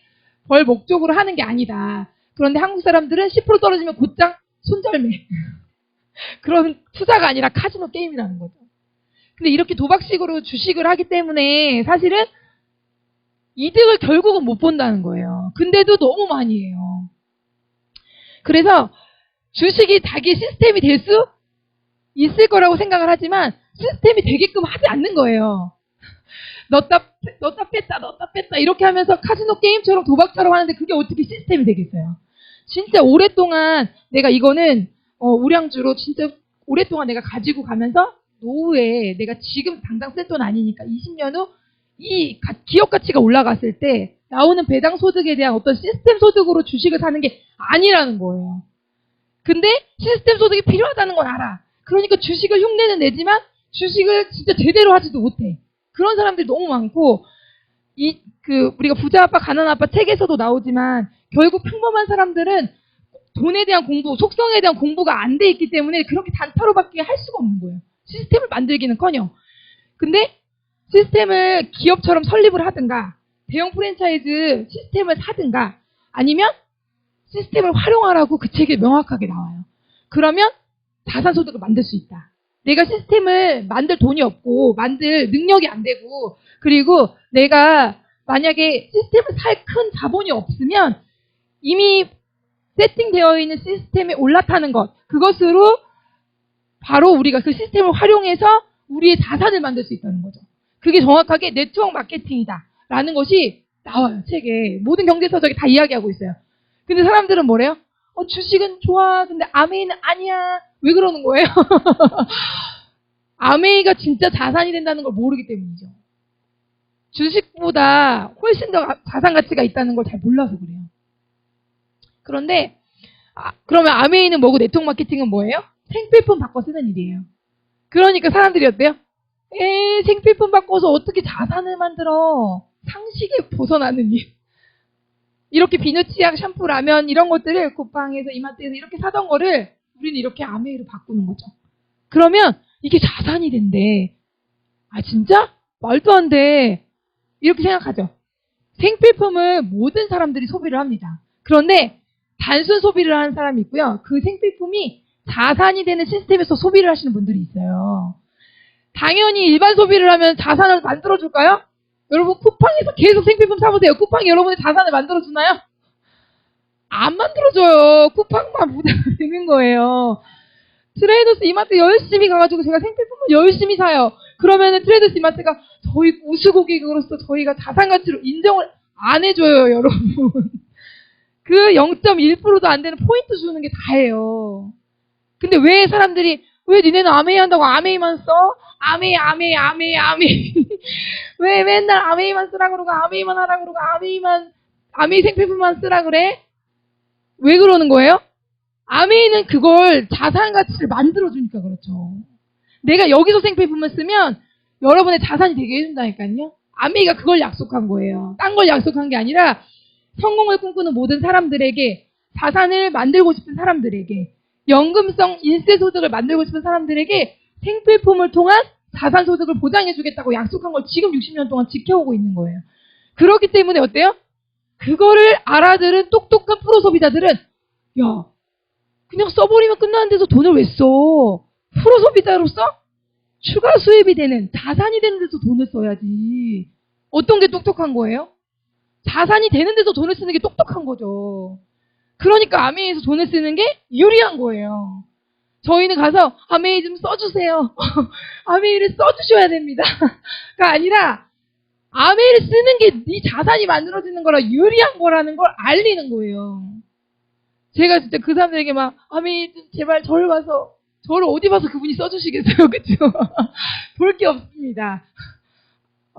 벌 목적으로 하는 게 아니다. 그런데 한국 사람들은 10% 떨어지면 곧장 손절매. 그런 투자가 아니라 카지노 게임이라는 거죠. 근데 이렇게 도박식으로 주식을 하기 때문에 사실은 이득을 결국은 못 본다는 거예요. 근데도 너무 많이 해요. 그래서 주식이 자기 시스템이 될 수 있을 거라고 생각을 하지만 시스템이 되게끔 하지 않는 거예요. 넣었다 뺐다 이렇게 하면서 카지노 게임처럼 도박처럼 하는데 그게 어떻게 시스템이 되겠어요. 진짜 오랫동안 내가 이거는 우량주로 진짜 오랫동안 내가 가지고 가면서 노후에 내가 지금 당장 쓸 돈 아니니까 20년 후 이 기업 가치가 올라갔을 때 나오는 배당 소득에 대한 어떤 시스템 소득으로 주식을 사는 게 아니라는 거예요. 근데 시스템 소득이 필요하다는 건 알아. 그러니까 주식을 흉내는 내지만 주식을 진짜 제대로 하지도 못해. 그런 사람들이 너무 많고, 우리가 부자 아빠, 가난 아빠 책에서도 나오지만, 결국 평범한 사람들은 돈에 대한 공부, 속성에 대한 공부가 안 돼 있기 때문에 그렇게 단타로밖에 할 수가 없는 거예요. 시스템을 만들기는커녕. 근데 시스템을 기업처럼 설립을 하든가, 대형 프랜차이즈 시스템을 사든가, 아니면 시스템을 활용하라고 그 책에 명확하게 나와요. 그러면 자산소득을 만들 수 있다. 내가 시스템을 만들 돈이 없고 만들 능력이 안 되고, 그리고 내가 만약에 시스템을 살 큰 자본이 없으면 이미 세팅되어 있는 시스템에 올라타는 것, 그것으로 바로 우리가 그 시스템을 활용해서 우리의 자산을 만들 수 있다는 거죠. 그게 정확하게 네트워크 마케팅이다 라는 것이 나와요, 책에. 모든 경제서적이 다 이야기하고 있어요. 근데 사람들은 뭐래요? 주식은 좋아. 근데 아메이는 아니야. 왜 그러는 거예요? 아메이가 진짜 자산이 된다는 걸 모르기 때문이죠. 주식보다 훨씬 더 자산 가치가 있다는 걸 잘 몰라서 그래요. 그런데 그러면 아메이는 뭐고 네트워크 마케팅은 뭐예요? 생필품 바꿔 쓰는 일이에요. 그러니까 사람들이 어때요? 생필품 바꿔서 어떻게 자산을 만들어? 상식에 벗어나는 일. 이렇게 비누치약, 샴푸, 라면 이런 것들을 쿠팡에서 이마트에서 이렇게 사던 거를 우리는 이렇게 아메이로 바꾸는 거죠. 그러면 이게 자산이 된대. 진짜? 말도 안 돼. 이렇게 생각하죠. 생필품을 모든 사람들이 소비를 합니다. 그런데 단순 소비를 하는 사람이 있고요. 그 생필품이 자산이 되는 시스템에서 소비를 하시는 분들이 있어요. 당연히 일반 소비를 하면 자산을 만들어줄까요? 여러분 쿠팡에서 계속 생필품 사보세요. 쿠팡이 여러분의 자산을 만들어주나요? 안 만들어줘요. 쿠팡만 부담이 되는 거예요. 트레이더스 이마트 열심히 가가지고 제가 생필품을 열심히 사요. 그러면은 트레이더스 이마트가 저희 우수고객으로서 저희가 자산 가치로 인정을 안 해줘요, 여러분. 그 0.1%도 안 되는 포인트 주는 게 다예요. 근데 왜 사람들이 왜 니네는 아메이 한다고 아메이만 써? 아메이. 왜 맨날 아메이만 쓰라 그러고 아메이만 하라 그러고 아메이 생필품만 쓰라 그래? 왜 그러는 거예요? 아메이는 그걸 자산 가치를 만들어주니까 그렇죠. 내가 여기서 생필품을 쓰면 여러분의 자산이 되게 해준다니까요. 아메이가 그걸 약속한 거예요. 딴 걸 약속한 게 아니라 성공을 꿈꾸는 모든 사람들에게, 자산을 만들고 싶은 사람들에게, 연금성 인쇄소득을 만들고 싶은 사람들에게 생필품을 통한 자산소득을 보장해주겠다고 약속한 걸 지금 60년 동안 지켜오고 있는 거예요. 그렇기 때문에 어때요? 그거를 알아들은 똑똑한 프로 소비자들은 야, 그냥 써버리면 끝나는 데서 돈을 왜 써? 프로 소비자로서 추가 수입이 되는, 자산이 되는 데서 돈을 써야지. 어떤 게 똑똑한 거예요? 자산이 되는 데서 돈을 쓰는 게 똑똑한 거죠. 그러니까 아메이에서 돈을 쓰는 게 유리한 거예요. 저희는 가서 아메이 좀 써주세요. 아메이를 써주셔야 됩니다. 가 아니라 아메이를 쓰는 게 네 자산이 만들어지는 거라 유리한 거라는 걸 알리는 거예요. 제가 진짜 그 사람들에게 막 아메이 좀 제발 저를 봐서, 저를 어디 봐서 그분이 써주시겠어요. 그쵸? 볼 게 없습니다.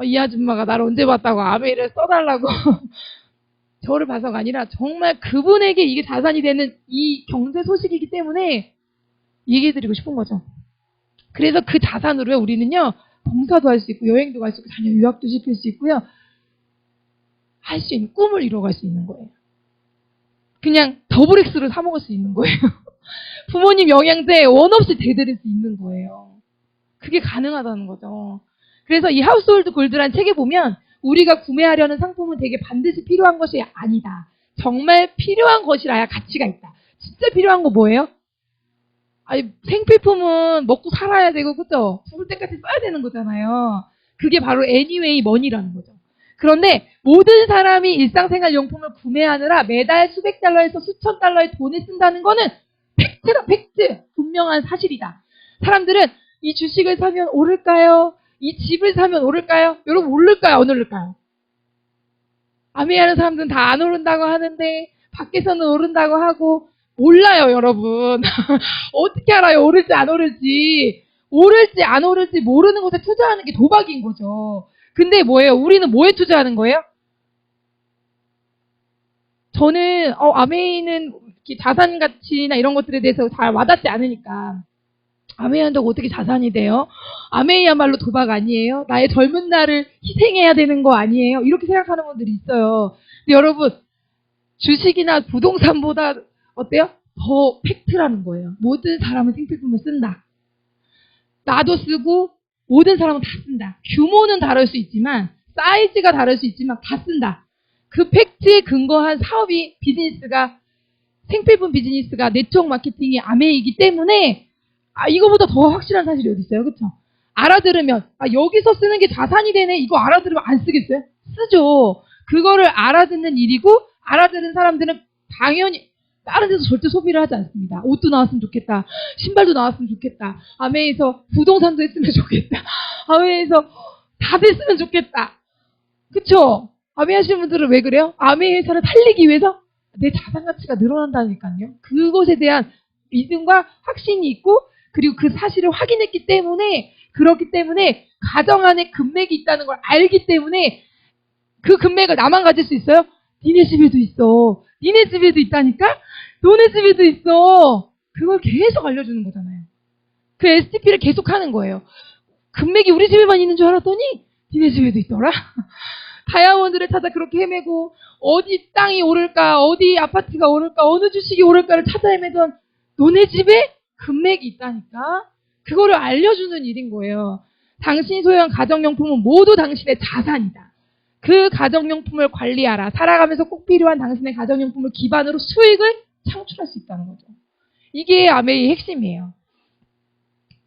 이 아줌마가 나를 언제 봤다고 아메이를 써달라고. 저를 봐서가 아니라 정말 그분에게 이게 자산이 되는 이 경제 소식이기 때문에 얘기해드리고 싶은 거죠. 그래서 그 자산으로 우리는요, 봉사도 할 수 있고, 여행도 갈 수 있고, 자녀 유학도 시킬 수 있고요, 할 수 있는 꿈을 이뤄갈 수 있는 거예요. 그냥 더블 X를 사 먹을 수 있는 거예요. 부모님 영양제 원 없이 대드릴 수 있는 거예요. 그게 가능하다는 거죠. 그래서 이 하우스홀드 골드란 책에 보면 우리가 구매하려는 상품은 되게 반드시 필요한 것이 아니다. 정말 필요한 것이라야 가치가 있다. 진짜 필요한 거 뭐예요? 아니, 생필품은 먹고 살아야 되고, 그죠? 죽을 때까지 써야 되는 거잖아요. 그게 바로 anyway money라는 거죠. 그런데 모든 사람이 일상생활 용품을 구매하느라 매달 수백 달러에서 수천 달러의 돈을 쓴다는 거는 팩트다, 팩트. 분명한 사실이다. 사람들은 이 주식을 사면 오를까요? 이 집을 사면 오를까요? 여러분, 오를까요? 안 오를까요? 아메이하는 사람들은 다 안 오른다고 하는데 밖에서는 오른다고 하고, 몰라요, 여러분. 어떻게 알아요? 오를지 안 오를지. 오를지 안 오를지 모르는 것에 투자하는 게 도박인 거죠. 근데 뭐예요? 우리는 뭐에 투자하는 거예요? 저는 아메이는 자산 가치나 이런 것들에 대해서 잘 와닿지 않으니까 아메이 한다고 어떻게 자산이 돼요? 아메이야말로 도박 아니에요? 나의 젊은 날을 희생해야 되는 거 아니에요? 이렇게 생각하는 분들이 있어요. 근데 여러분, 주식이나 부동산보다 어때요? 더 팩트라는 거예요. 모든 사람은 생필품을 쓴다. 나도 쓰고 모든 사람은 다 쓴다. 규모는 다를 수 있지만, 사이즈가 다를 수 있지만 다 쓴다. 그 팩트에 근거한 사업이, 비즈니스가, 생필품 비즈니스가, 네트워크 마케팅이 아메이기 때문에 이거보다 더 확실한 사실이 어디 있어요? 그렇죠? 알아들으면 여기서 쓰는 게 자산이 되네. 이거 알아들으면 안 쓰겠어요? 쓰죠. 그거를 알아듣는 일이고, 알아들은 사람들은 당연히 다른 데서 절대 소비를 하지 않습니다. 옷도 나왔으면 좋겠다. 신발도 나왔으면 좋겠다. 아메이에서 부동산도 했으면 좋겠다. 아메이에서 다 됐으면 좋겠다. 그쵸? 아메이 하시는 분들은 왜 그래요? 아메이 회사를 살리기 위해서 내 자산 가치가 늘어난다니까요. 그것에 대한 믿음과 확신이 있고, 그리고 그 사실을 확인했기 때문에, 그렇기 때문에 가정 안에 금맥이 있다는 걸 알기 때문에 그 금맥을 나만 가질 수 있어요? 니네 집에도 있어. 니네 집에도 있다니까? 너네 집에도 있어. 그걸 계속 알려주는 거잖아요. 그 STP를 계속 하는 거예요. 금맥이 우리 집에만 있는 줄 알았더니 니네 집에도 있더라. 다이아몬드를 찾아 그렇게 헤매고, 어디 땅이 오를까, 어디 아파트가 오를까, 어느 주식이 오를까를 찾아 헤매던 너네 집에 금맥이 있다니까? 그거를 알려주는 일인 거예요. 당신이 소유한 가정용품은 모두 당신의 자산이다. 그 가정용품을 관리하라. 살아가면서 꼭 필요한 당신의 가정용품을 기반으로 수익을 창출할 수 있다는 거죠. 이게 아메이의 핵심이에요.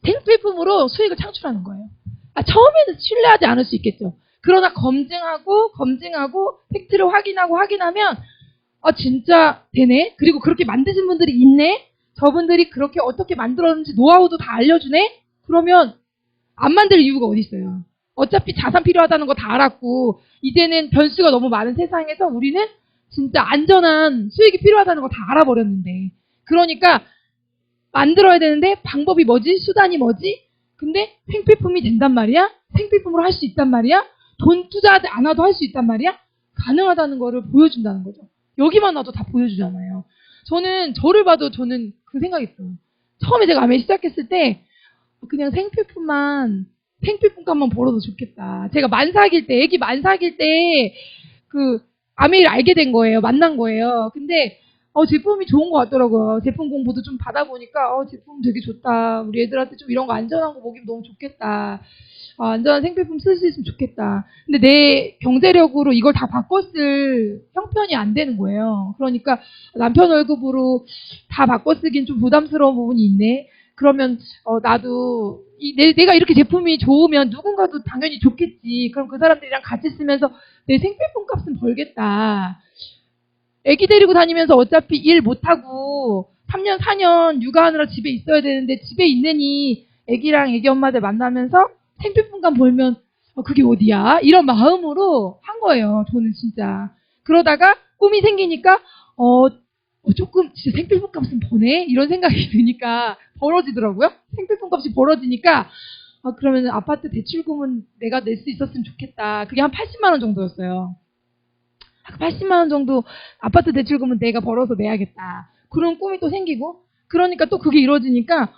생필품으로 수익을 창출하는 거예요. 처음에는 신뢰하지 않을 수 있겠죠. 그러나 검증하고 팩트를 확인하면 진짜 되네. 그리고 그렇게 만드신 분들이 있네. 저분들이 그렇게 어떻게 만들었는지 노하우도 다 알려주네. 그러면 안 만들 이유가 어디 있어요. 어차피 자산 필요하다는 거 다 알았고, 이제는 변수가 너무 많은 세상에서 우리는 진짜 안전한 수익이 필요하다는 거 다 알아버렸는데, 그러니까 만들어야 되는데 방법이 뭐지? 수단이 뭐지? 근데 생필품이 된단 말이야? 생필품으로 할 수 있단 말이야? 돈 투자하지 않아도 할 수 있단 말이야? 가능하다는 거를 보여준다는 거죠. 여기만 와도 다 보여주잖아요. 저를 봐도 저는 그 생각했어요. 처음에 제가 아메이 시작했을 때 그냥 생필품값만 벌어도 좋겠다. 제가 애기 만 사귈 때 그 아메이를 알게 된 거예요. 만난 거예요. 근데 제품이 좋은 것 같더라고요. 제품 공부도 좀 받아보니까, 제품 되게 좋다. 우리 애들한테 좀 이런 거 안전한 거 먹이면 너무 좋겠다. 안전한 생필품 쓸 수 있으면 좋겠다. 근데 내 경제력으로 이걸 다 바꿔쓸 형편이 안 되는 거예요. 그러니까 남편 월급으로 다 바꿔쓰긴 좀 부담스러운 부분이 있네. 그러면 나도 내가 이렇게 제품이 좋으면 누군가도 당연히 좋겠지. 그럼 그 사람들이랑 같이 쓰면서 내 생필품 값은 벌겠다. 애기 데리고 다니면서 어차피 일 못하고 3년 4년 육아하느라 집에 있어야 되는데 집에 있느니 애기랑 애기 엄마들 만나면서 생필품값 벌면 그게 어디야? 이런 마음으로 한 거예요. 저는 진짜. 그러다가 꿈이 생기니까 조금 진짜 생필품 값은 버네? 이런 생각이 드니까 벌어지더라고요. 생필품 값이 벌어지니까 그러면 아파트 대출금은 내가 낼 수 있었으면 좋겠다. 그게 한 80만 원 정도였어요. 80만 원 정도 아파트 대출금은 내가 벌어서 내야겠다. 그런 꿈이 또 생기고 그러니까 또 그게 이루어지니까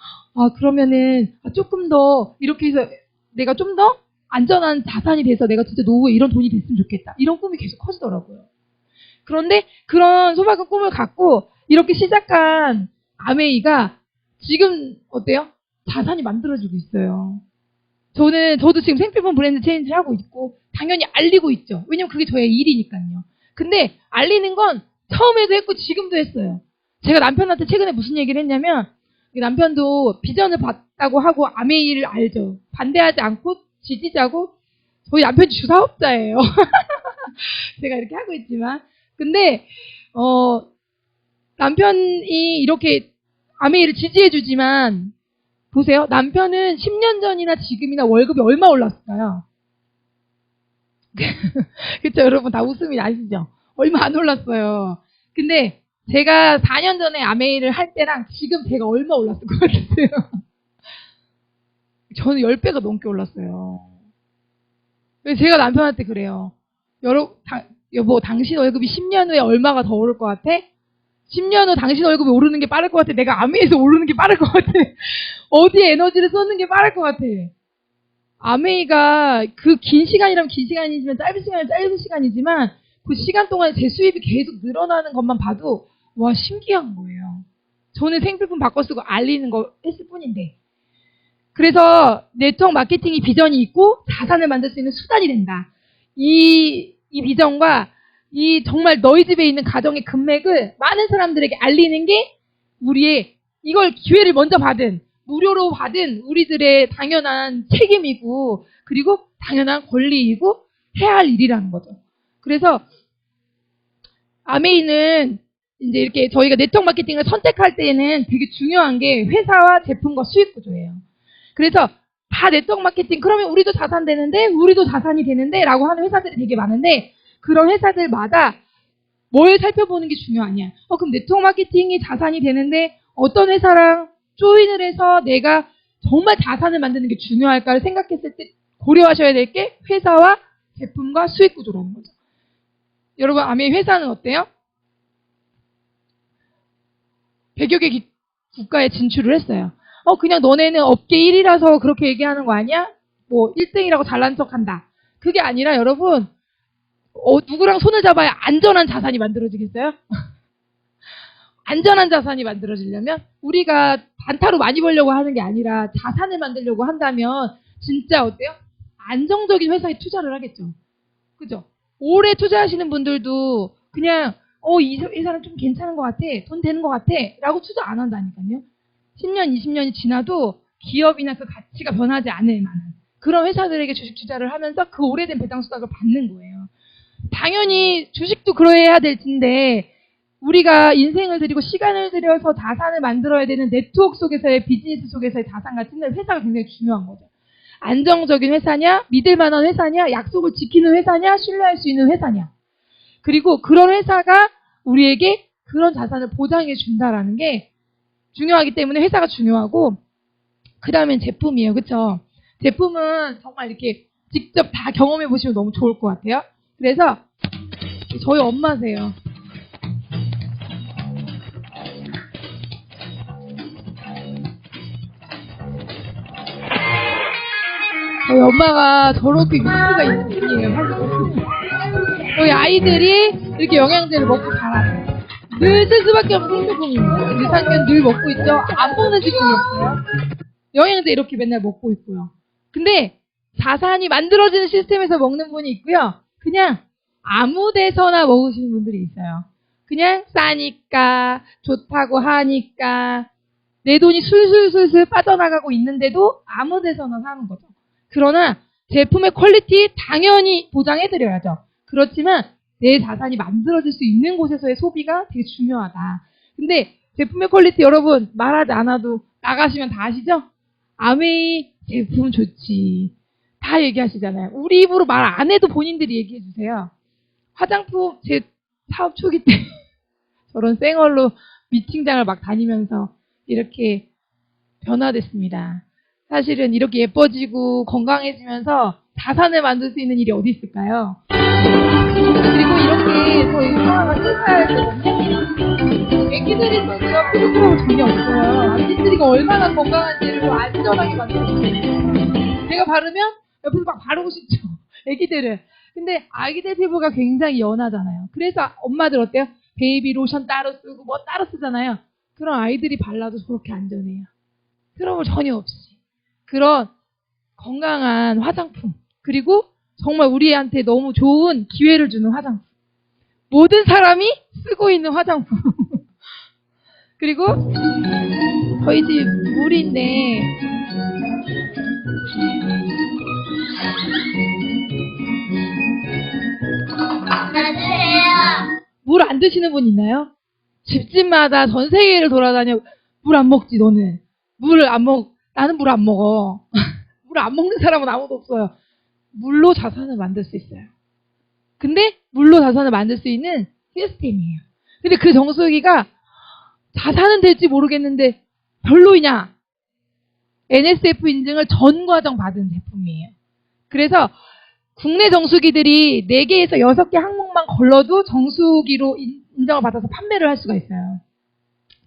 그러면은 조금 더 이렇게 해서 내가 좀 더 안전한 자산이 돼서 내가 진짜 노후에 이런 돈이 됐으면 좋겠다. 이런 꿈이 계속 커지더라고요. 그런데 그런 소박한 꿈을 갖고 이렇게 시작한 아메이가 지금 어때요? 자산이 만들어지고 있어요. 저도 지금 생필품 브랜드 체인지를 하고 있고 당연히 알리고 있죠. 왜냐면 그게 저의 일이니까요. 근데 알리는 건 처음에도 했고 지금도 했어요. 제가 남편한테 최근에 무슨 얘기를 했냐면 남편도 비전을 봤다고 하고 아메이를 알죠. 반대하지 않고 지지자고 저희 남편이 주사업자예요. 제가 이렇게 하고 있지만 근데 남편이 이렇게 아메이를 지지해주지만 보세요. 남편은 10년 전이나 지금이나 월급이 얼마 올랐을까요? 그쵸, 여러분 다 웃음이 나시죠? 얼마 안 올랐어요. 근데 제가 4년 전에 아메이를 할 때랑 지금 제가 얼마 올랐을 것 같으세요? 저는 10배가 넘게 올랐어요. 제가 남편한테 그래요. 여보, 당신 월급이 10년 후에 얼마가 더 오를 것 같아? 10년 후 당신 월급이 오르는 게 빠를 것 같아? 내가 아메이에서 오르는 게 빠를 것 같아? 어디에 에너지를 쏟는 게 빠를 것 같아? 아메이가 그 긴 시간이라면 긴 시간이지만 짧은 시간이면 짧은 시간이지만 그 시간 동안에 제 수입이 계속 늘어나는 것만 봐도 와 신기한 거예요. 저는 생필품 바꿔 쓰고 알리는 거 했을 뿐인데 그래서 네트워크 마케팅이 비전이 있고 자산을 만들 수 있는 수단이 된다. 이 비전과 이 정말 너희 집에 있는 가정의 금맥을 많은 사람들에게 알리는 게 우리의 이걸 기회를 먼저 받은 무료로 받은 우리들의 당연한 책임이고 그리고 당연한 권리이고 해야 할 일이라는 거죠. 그래서 아메이는 이제 이렇게 저희가 네트워크 마케팅을 선택할 때는 되게 중요한 게 회사와 제품과 수익 구조예요. 그래서 다 네트워크 마케팅 그러면 우리도 자산 되는데 우리도 자산이 되는데 라고 하는 회사들이 되게 많은데 그런 회사들마다 뭘 살펴보는 게 중요하냐. 그럼 네트워크 마케팅이 자산이 되는데 어떤 회사랑 조인을 해서 내가 정말 자산을 만드는 게 중요할까를 생각했을 때 고려하셔야 될 게 회사와 제품과 수익 구조라는 거죠. 여러분 아메이 회사는 어때요? 100여 개 국가에 진출을 했어요. 그냥 너네는 업계 1위라서 그렇게 얘기하는 거 아니야? 뭐 1등이라고 잘난 척한다. 그게 아니라 여러분 누구랑 손을 잡아야 안전한 자산이 만들어지겠어요? 안전한 자산이 만들어지려면 우리가 단타로 많이 벌려고 하는 게 아니라 자산을 만들려고 한다면 진짜 어때요? 안정적인 회사에 투자를 하겠죠. 그죠? 오래 투자하시는 분들도 그냥 이 회사는 좀 괜찮은 것 같아. 돈 되는 것 같아. 라고 투자 안 한다니까요. 10년, 20년이 지나도 기업이나 그 가치가 변하지 않을 만한 그런 회사들에게 주식 투자를 하면서 그 오래된 배당 수당을 받는 거예요. 당연히 주식도 그러해야 될 텐데 우리가 인생을 들이고 시간을 들여서 자산을 만들어야 되는 네트워크 속에서의 비즈니스 속에서의 자산 가치는 회사가 굉장히 중요한 거죠. 안정적인 회사냐, 믿을 만한 회사냐, 약속을 지키는 회사냐, 신뢰할 수 있는 회사냐. 그리고 그런 회사가 우리에게 그런 자산을 보장해 준다라는 게 중요하기 때문에 회사가 중요하고 그 다음엔 제품이에요. 그쵸? 제품은 정말 이렇게 직접 다 경험해 보시면 너무 좋을 것 같아요. 그래서 저희 엄마세요. 저희 엄마가 저렇게 유튜브가 있는 분이에요. 사실 저희 아이들이 이렇게 영양제를 먹고 자라요. 늘 쓸 수밖에 없는 식료품입니다. 유산균 늘 먹고 있죠. 안 먹는 식품이 없어요. 영양제 이렇게 맨날 먹고 있고요. 근데 자산이 만들어지는 시스템에서 먹는 분이 있고요. 그냥 아무 데서나 먹으시는 분들이 있어요. 그냥 싸니까, 좋다고 하니까, 내 돈이 술술술술 빠져나가고 있는데도 아무 데서나 사는 거죠. 그러나 제품의 퀄리티 당연히 보장해드려야죠. 그렇지만 내 자산이 만들어질 수 있는 곳에서의 소비가 되게 중요하다. 근데 제품의 퀄리티 여러분 말하지 않아도 나가시면 다 아시죠? 아메이 제품 좋지. 다 얘기하시잖아요. 우리 입으로 말 안 해도 본인들이 얘기해 주세요. 화장품 제 사업 초기 때 저런 쌩얼로 미팅장을 막 다니면서 이렇게 변화됐습니다. 사실은 이렇게 예뻐지고 건강해지면서 자산을 만들 수 있는 일이 어디 있을까요? 그리고 이렇게 저희 상황을 실패할 때는요. 애기들이 있어도요. 피부크림은 전혀 없어요. 아기들이가 얼마나 건강한지를 안전하게 만들어줘요. 제가 바르면 옆에서 막 바르고 싶죠. 애기들은. 근데 아기들 피부가 굉장히 연하잖아요. 그래서 엄마들 어때요? 베이비 로션 따로 쓰고 뭐 따로 쓰잖아요. 그런 아이들이 발라도 저렇게 안전해요. 그런 거 전혀 없이. 그런 건강한 화장품. 그리고 정말 우리한테 너무 좋은 기회를 주는 화장품. 모든 사람이 쓰고 있는 화장품. 그리고 저희 집 물인데 물 안 드시는 분 있나요? 집집마다 전 세계를 돌아다녀 물 안 먹지 너는. 물을 안 먹. 나는 물 안 먹어. 물 안 먹는 사람은 아무도 없어요. 물로 자산을 만들 수 있어요. 근데 물로 자산을 만들 수 있는 시스템이에요. 근데 그 정수기가 자산은 될지 모르겠는데 별로이냐? NSF 인증을 전 과정 받은 제품이에요. 그래서 국내 정수기들이 4개에서 6개 항목만 걸러도 정수기로 인정을 받아서 판매를 할 수가 있어요.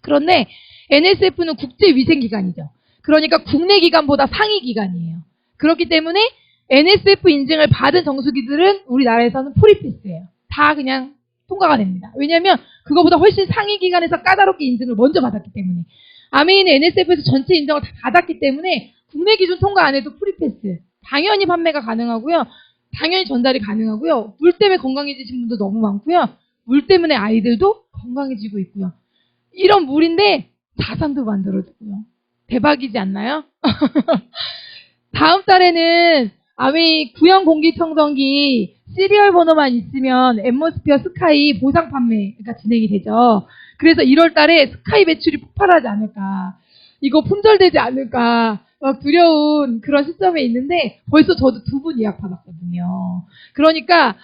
그런데 NSF는 국제위생기관이죠. 그러니까 국내 기관보다 상위 기관이에요. 그렇기 때문에 NSF 인증을 받은 정수기들은 우리나라에서는 프리패스예요. 다 그냥 통과가 됩니다. 왜냐하면 그거보다 훨씬 상위 기관에서 까다롭게 인증을 먼저 받았기 때문에. 아메이는 NSF에서 전체 인정을 다 받았기 때문에 국내 기준 통과 안 해도 프리패스. 당연히 판매가 가능하고요. 당연히 전달이 가능하고요. 물 때문에 건강해지신 분도 너무 많고요. 물 때문에 아이들도 건강해지고 있고요. 이런 물인데 자산도 만들어주고요. 대박이지 않나요? 다음 달에는 아메이 구형 공기청정기 시리얼 번호만 있으면 앰모스피어 스카이 보상 판매가 진행이 되죠. 그래서 1월 달에 스카이 매출이 폭발하지 않을까. 이거 품절되지 않을까. 막 두려운 그런 시점에 있는데 벌써 저도 2분 예약 받았거든요. 그러니까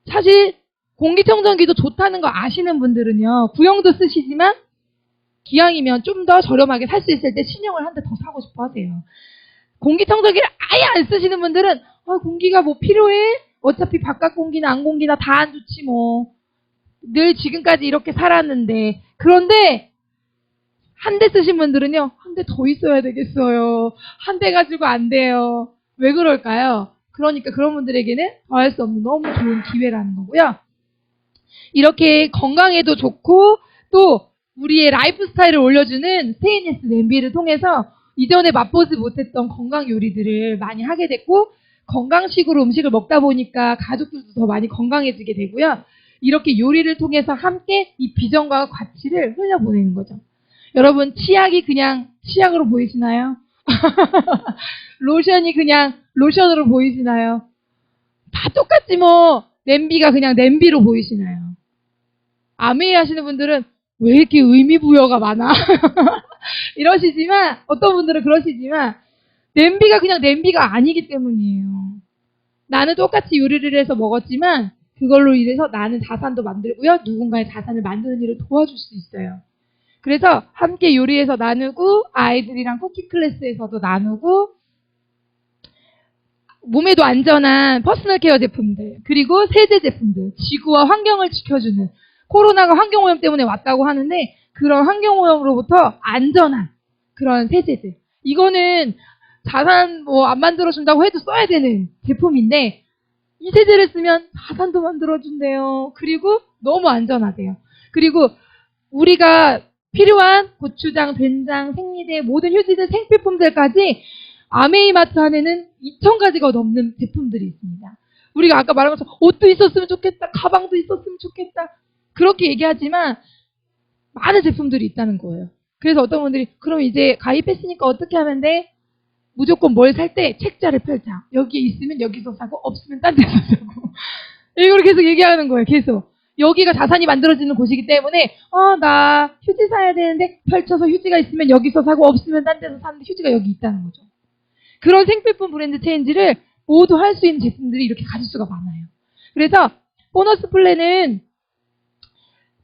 사실 공기청정기도 좋다는 거 아시는 분들은요. 구형도 쓰시지만 기왕이면 좀 더 저렴하게 살 수 있을 때 신형을 한 대 더 사고 싶어 하세요. 공기청정기를 아예 안 쓰시는 분들은 공기가 뭐 필요해? 어차피 바깥 공기나 안 공기나 다 안 좋지 뭐. 늘 지금까지 이렇게 살았는데. 그런데 한 대 쓰신 분들은요. 한 대 더 있어야 되겠어요. 한 대 가지고 안 돼요. 왜 그럴까요? 그러니까 그런 분들에게는 더할 수 없는 너무 좋은 기회라는 거고요. 이렇게 건강에도 좋고 또 우리의 라이프 스타일을 올려주는 스테인리스 냄비를 통해서 이전에 맛보지 못했던 건강 요리들을 많이 하게 됐고 건강식으로 음식을 먹다 보니까 가족들도 더 많이 건강해지게 되고요. 이렇게 요리를 통해서 함께 이 비전과 가치를 흘려보내는 거죠. 여러분 치약이 그냥 치약으로 보이시나요? 로션이 그냥 로션으로 보이시나요? 다 똑같지 뭐. 냄비가 그냥 냄비로 보이시나요? 아메이 하시는 분들은 왜 이렇게 의미부여가 많아? 이러시지만 어떤 분들은 그러시지만 냄비가 그냥 냄비가 아니기 때문이에요. 나는 똑같이 요리를 해서 먹었지만 그걸로 인해서 나는 자산도 만들고요. 누군가의 자산을 만드는 일을 도와줄 수 있어요. 그래서 함께 요리해서 나누고 아이들이랑 쿠키 클래스에서도 나누고 몸에도 안전한 퍼스널 케어 제품들 그리고 세제 제품들 지구와 환경을 지켜주는 코로나가 환경오염 때문에 왔다고 하는데 그런 환경오염으로부터 안전한 그런 세제들 이거는 자산 뭐 안 만들어준다고 해도 써야 되는 제품인데 이 세제를 쓰면 자산도 만들어준대요. 그리고 너무 안전하대요. 그리고 우리가 필요한 고추장, 된장, 생리대, 모든 휴지들, 생필품들까지 아메이마트 안에는 2,000가지가 넘는 제품들이 있습니다. 우리가 아까 말한 것처럼 옷도 있었으면 좋겠다, 가방도 있었으면 좋겠다, 그렇게 얘기하지만 많은 제품들이 있다는 거예요. 그래서 어떤 분들이 그럼 이제 가입했으니까 어떻게 하면 돼? 무조건 뭘 살 때 책자를 펼쳐. 여기에 있으면 여기서 사고 없으면 딴 데서 사고. 이걸 계속 얘기하는 거예요. 계속. 여기가 자산이 만들어지는 곳이기 때문에 나 휴지 사야 되는데 펼쳐서 휴지가 있으면 여기서 사고 없으면 딴 데서 사는데 휴지가 여기 있다는 거죠. 그런 생필품 브랜드 체인지를 모두 할 수 있는 제품들이 이렇게 가짓수가 많아요. 그래서 보너스 플랜은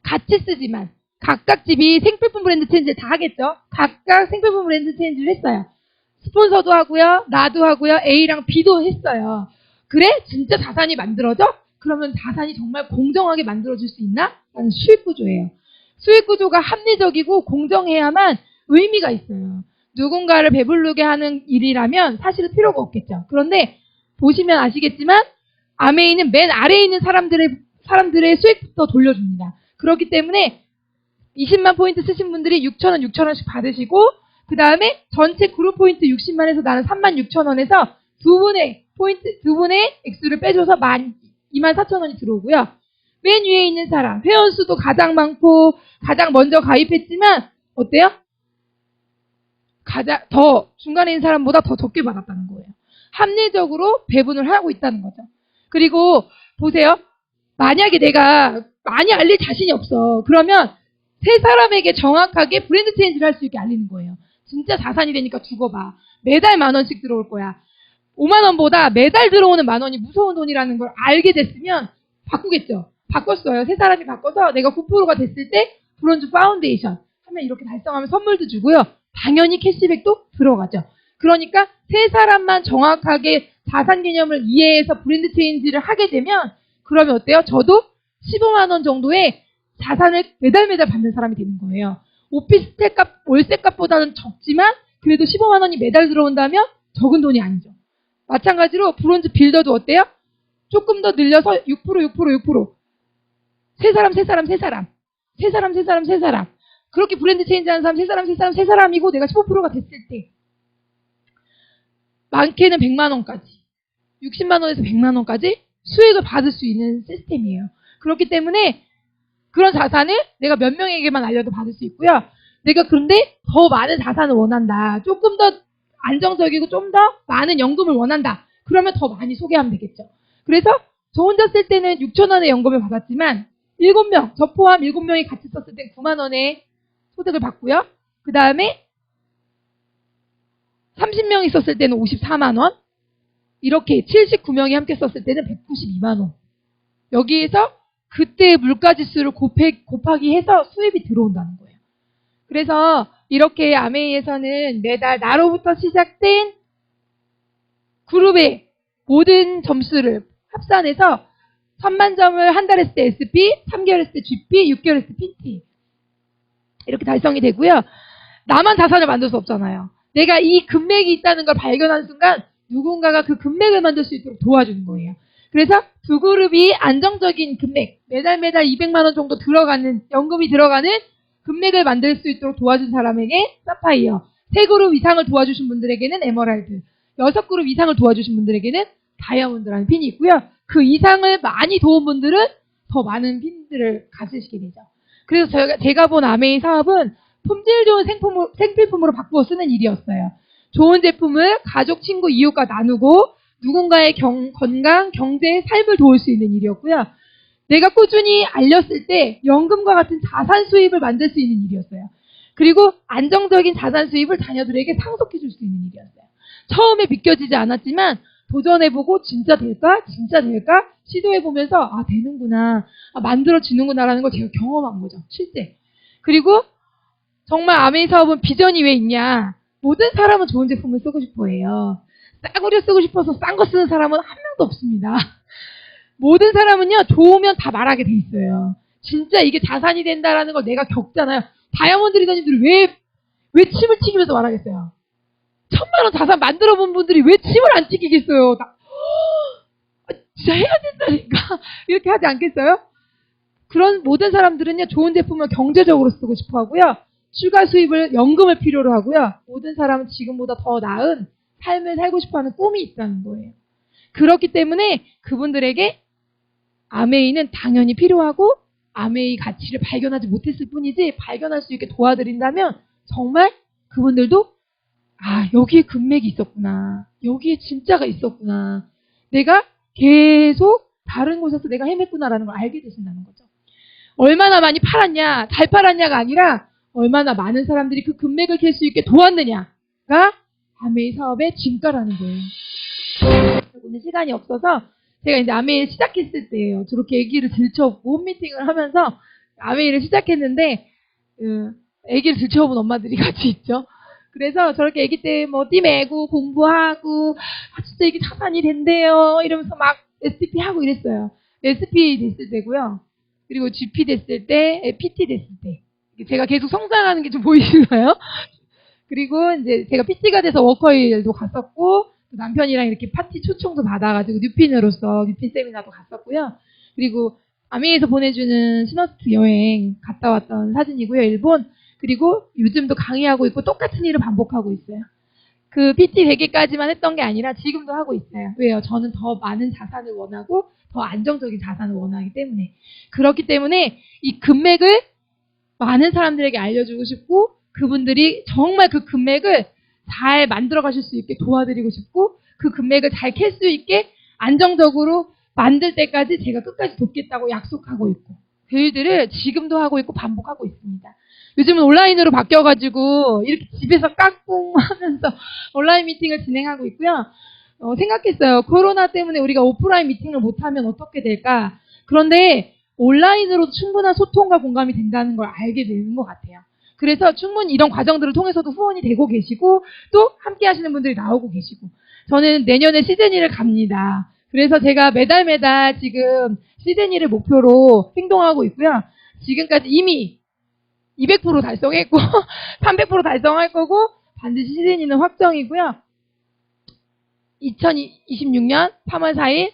같이 쓰지만 각각 집이 생필품 브랜드 체인지를 다 하겠죠. 각각 생필품 브랜드 체인지를 했어요. 스폰서도 하고요. 나도 하고요. A랑 B도 했어요. 그래? 진짜 자산이 만들어져? 그러면 자산이 정말 공정하게 만들어질 수 있나? 라는 수익구조예요. 수익구조가 합리적이고 공정해야만 의미가 있어요. 누군가를 배부르게 하는 일이라면 사실은 필요가 없겠죠. 그런데 보시면 아시겠지만 아메이는 맨 아래에 있는 사람들의 수익부터 돌려줍니다. 그렇기 때문에 20만 포인트 쓰신 분들이 6,000원, 6,000원씩 받으시고 그 다음에 전체 그룹 포인트 60만에서 나는 36,000원에서 두 분의 액수를 빼줘서 24,000원이 들어오고요. 맨 위에 있는 사람, 회원수도 가장 많고 가장 먼저 가입했지만 어때요? 중간에 있는 사람보다 더 적게 받았다는 거예요. 합리적으로 배분을 하고 있다는 거죠. 그리고 보세요. 만약에 내가 많이 알릴 자신이 없어. 그러면 세 사람에게 정확하게 브랜드 체인지를 할 수 있게 알리는 거예요. 진짜 자산이 되니까 두고 봐. 매달 10,000원씩 들어올 거야. 5만원보다 매달 들어오는 10,000원이 무서운 돈이라는 걸 알게 됐으면 바꾸겠죠. 바꿨어요. 세 사람이 바꿔서 내가 9%가 됐을 때 브론즈 파운데이션 하면 이렇게 달성하면 선물도 주고요. 당연히 캐시백도 들어가죠. 그러니까 세 사람만 정확하게 자산 개념을 이해해서 브랜드 체인지를 하게 되면 그러면 어때요? 저도 15만원 정도의 자산을 매달 받는 사람이 되는 거예요. 오피스텔 값, 월세 값보다는 적지만 그래도 15만원이 매달 들어온다면 적은 돈이 아니죠. 마찬가지로 브론즈 빌더도 어때요? 조금 더 늘려서 6%. 세 사람. 그렇게 브랜드 체인지 하는 사람 세 사람이고 내가 15%가 됐을 때 많게는 100만원까지 60만원에서 100만원까지 수익을 받을 수 있는 시스템이에요. 그렇기 때문에 그런 자산을 내가 몇 명에게만 알려도 받을 수 있고요. 내가 그런데 더 많은 자산을 원한다. 조금 더 안정적이고 좀 더 많은 연금을 원한다. 그러면 더 많이 소개하면 되겠죠. 그래서 저 혼자 쓸 때는 6,000원의 연금을 받았지만 7명, 저 포함 7명이 같이 썼을 때 9만원의 소득을 받고요. 그 다음에 30명이 썼을 때는 54만원, 이렇게 79명이 함께 썼을 때는 192만원. 여기에서 그때의 물가지수를 곱하기 해서 수입이 들어온다는 거예요. 그래서 이렇게 아메이에서는 매달 나로부터 시작된 그룹의 모든 점수를 합산해서 10,000점을 한 달 했을 때 SP, 3개월 했을 때 GP, 6개월 했을 때 PT 이렇게 달성이 되고요. 나만 자산을 만들 수 없잖아요. 내가 이 금맥이 있다는 걸 발견한 순간 누군가가 그 금맥을 만들 수 있도록 도와주는 거예요. 그래서 두 그룹이 안정적인 금맥, 매달 200만원 정도 들어가는, 연금이 들어가는 금맥을 만들 수 있도록 도와준 사람에게 사파이어, 3그룹 이상을 도와주신 분들에게는 에메랄드, 6그룹 이상을 도와주신 분들에게는 다이아몬드라는 핀이 있고요. 그 이상을 많이 도운 분들은 더 많은 핀들을 가지시게 되죠. 그래서 제가 본 아메이 사업은 품질 좋은 생필품으로 바꾸어 쓰는 일이었어요. 좋은 제품을 가족, 친구, 이웃과 나누고 누군가의 건강, 경제, 삶을 도울 수 있는 일이었고요. 내가 꾸준히 알렸을 때 연금과 같은 자산 수입을 만들 수 있는 일이었어요. 그리고 안정적인 자산 수입을 자녀들에게 상속해 줄 수 있는 일이었어요. 처음에 믿겨지지 않았지만 도전해보고 진짜 될까? 시도해보면서 아 되는구나, 만들어지는구나라는 걸 제가 경험한 거죠. 실제. 그리고 정말 아메이 사업은 비전이 왜 있냐. 모든 사람은 좋은 제품을 쓰고 싶어 해요. 싸구려 쓰고 싶어서 싼 거 쓰는 사람은 한 명도 없습니다. 모든 사람은요, 좋으면 다 말하게 돼 있어요. 진짜 이게 자산이 된다라는 걸 내가 겪잖아요. 다이아몬드 리더님들이 왜 침을 튀기면서 말하겠어요? 1,000만원 자산 만들어 본 분들이 왜 침을 안 튀기겠어요? 진짜 해야 된다니까. 이렇게 하지 않겠어요? 그런 모든 사람들은요, 좋은 제품을 경제적으로 쓰고 싶어 하고요. 추가 수입을, 연금을 필요로 하고요. 모든 사람은 지금보다 더 나은 삶을 살고 싶어 하는 꿈이 있다는 거예요. 그렇기 때문에 그분들에게 아메이는 당연히 필요하고 아메이 가치를 발견하지 못했을 뿐이지 발견할 수 있게 도와드린다면 정말 그분들도 여기에 금맥이 있었구나. 여기에 진짜가 있었구나. 내가 계속 다른 곳에서 내가 헤맸구나라는 걸 알게 되신다는 거죠. 얼마나 많이 팔았냐, 잘 팔았냐가 아니라 얼마나 많은 사람들이 그 금맥을 캘 수 있게 도왔느냐가 아메이 사업의 진가라는 거예요. 오늘 시간이 없어서 제가 이제 아메이를 시작했을 때예요. 저렇게 아기를 들쳐업고 홈미팅을 하면서 아메이를 시작했는데 아기를 들쳐업은 엄마들이 같이 있죠. 그래서 저렇게 아기 때 뭐 띠 매고 공부하고 진짜 이게 자산이 된대요 이러면서 막 SP 하고 이랬어요. SP 됐을 때고요. 그리고 GP 됐을 때, PT 됐을 때. 제가 계속 성장하는 게 좀 보이시나요? 그리고 이제 제가 PT가 돼서 워커힐도 갔었고 남편이랑 이렇게 파티 초청도 받아가지고 뉴핀으로서 뉴핀 세미나도 갔었고요. 그리고 아메이에서 보내주는 시너스트 여행 갔다 왔던 사진이고요. 일본. 그리고 요즘도 강의하고 있고 똑같은 일을 반복하고 있어요. 그 PT 되기까지만 했던 게 아니라 지금도 하고 있어요. 왜요? 저는 더 많은 자산을 원하고 더 안정적인 자산을 원하기 때문에. 그렇기 때문에 이 금맥을 많은 사람들에게 알려주고 싶고 그분들이 정말 그 금맥을 잘 만들어 가실 수 있게 도와드리고 싶고 그 금맥을 잘 캘 수 있게 안정적으로 만들 때까지 제가 끝까지 돕겠다고 약속하고 있고 그 일들을 지금도 하고 있고 반복하고 있습니다. 요즘은 온라인으로 바뀌어가지고 이렇게 집에서 깍꿍 하면서 온라인 미팅을 진행하고 있고요. 생각했어요. 코로나 때문에 우리가 오프라인 미팅을 못하면 어떻게 될까? 그런데 온라인으로도 충분한 소통과 공감이 된다는 걸 알게 되는 것 같아요. 그래서 충분히 이런 과정들을 통해서도 후원이 되고 계시고 또 함께 하시는 분들이 나오고 계시고 저는 내년에 시드니를 갑니다. 그래서 제가 매달 지금 시드니를 목표로 행동하고 있고요. 지금까지 이미 200% 달성했고 300% 달성할 거고 반드시 시드니는 확정이고요. 2026년 3월 4일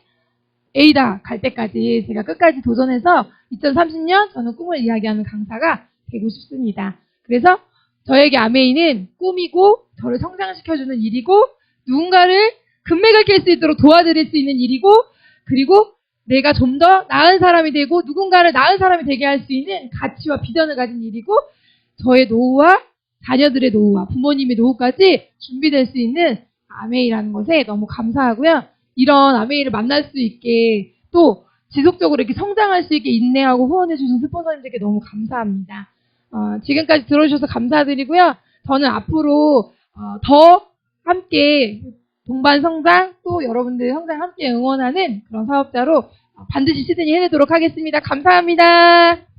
에이다 갈 때까지 제가 끝까지 도전해서 2030년 저는 꿈을 이야기하는 강사가 되고 싶습니다. 그래서 저에게 아메이는 꿈이고 저를 성장시켜주는 일이고 누군가를 금맥을 깰 수 있도록 도와드릴 수 있는 일이고 그리고 내가 좀 더 나은 사람이 되고 누군가를 나은 사람이 되게 할 수 있는 가치와 비전을 가진 일이고 저의 노후와 자녀들의 노후와 부모님의 노후까지 준비될 수 있는 아메이라는 것에 너무 감사하고요. 이런 아메이를 만날 수 있게 또 지속적으로 이렇게 성장할 수 있게 인내하고 후원해주신 스폰서님들께 너무 감사합니다. 지금까지 들어주셔서 감사드리고요. 저는 앞으로 더 함께 동반 성장 또 여러분들의 성장 함께 응원하는 그런 사업자로 반드시 시드니 해내도록 하겠습니다. 감사합니다.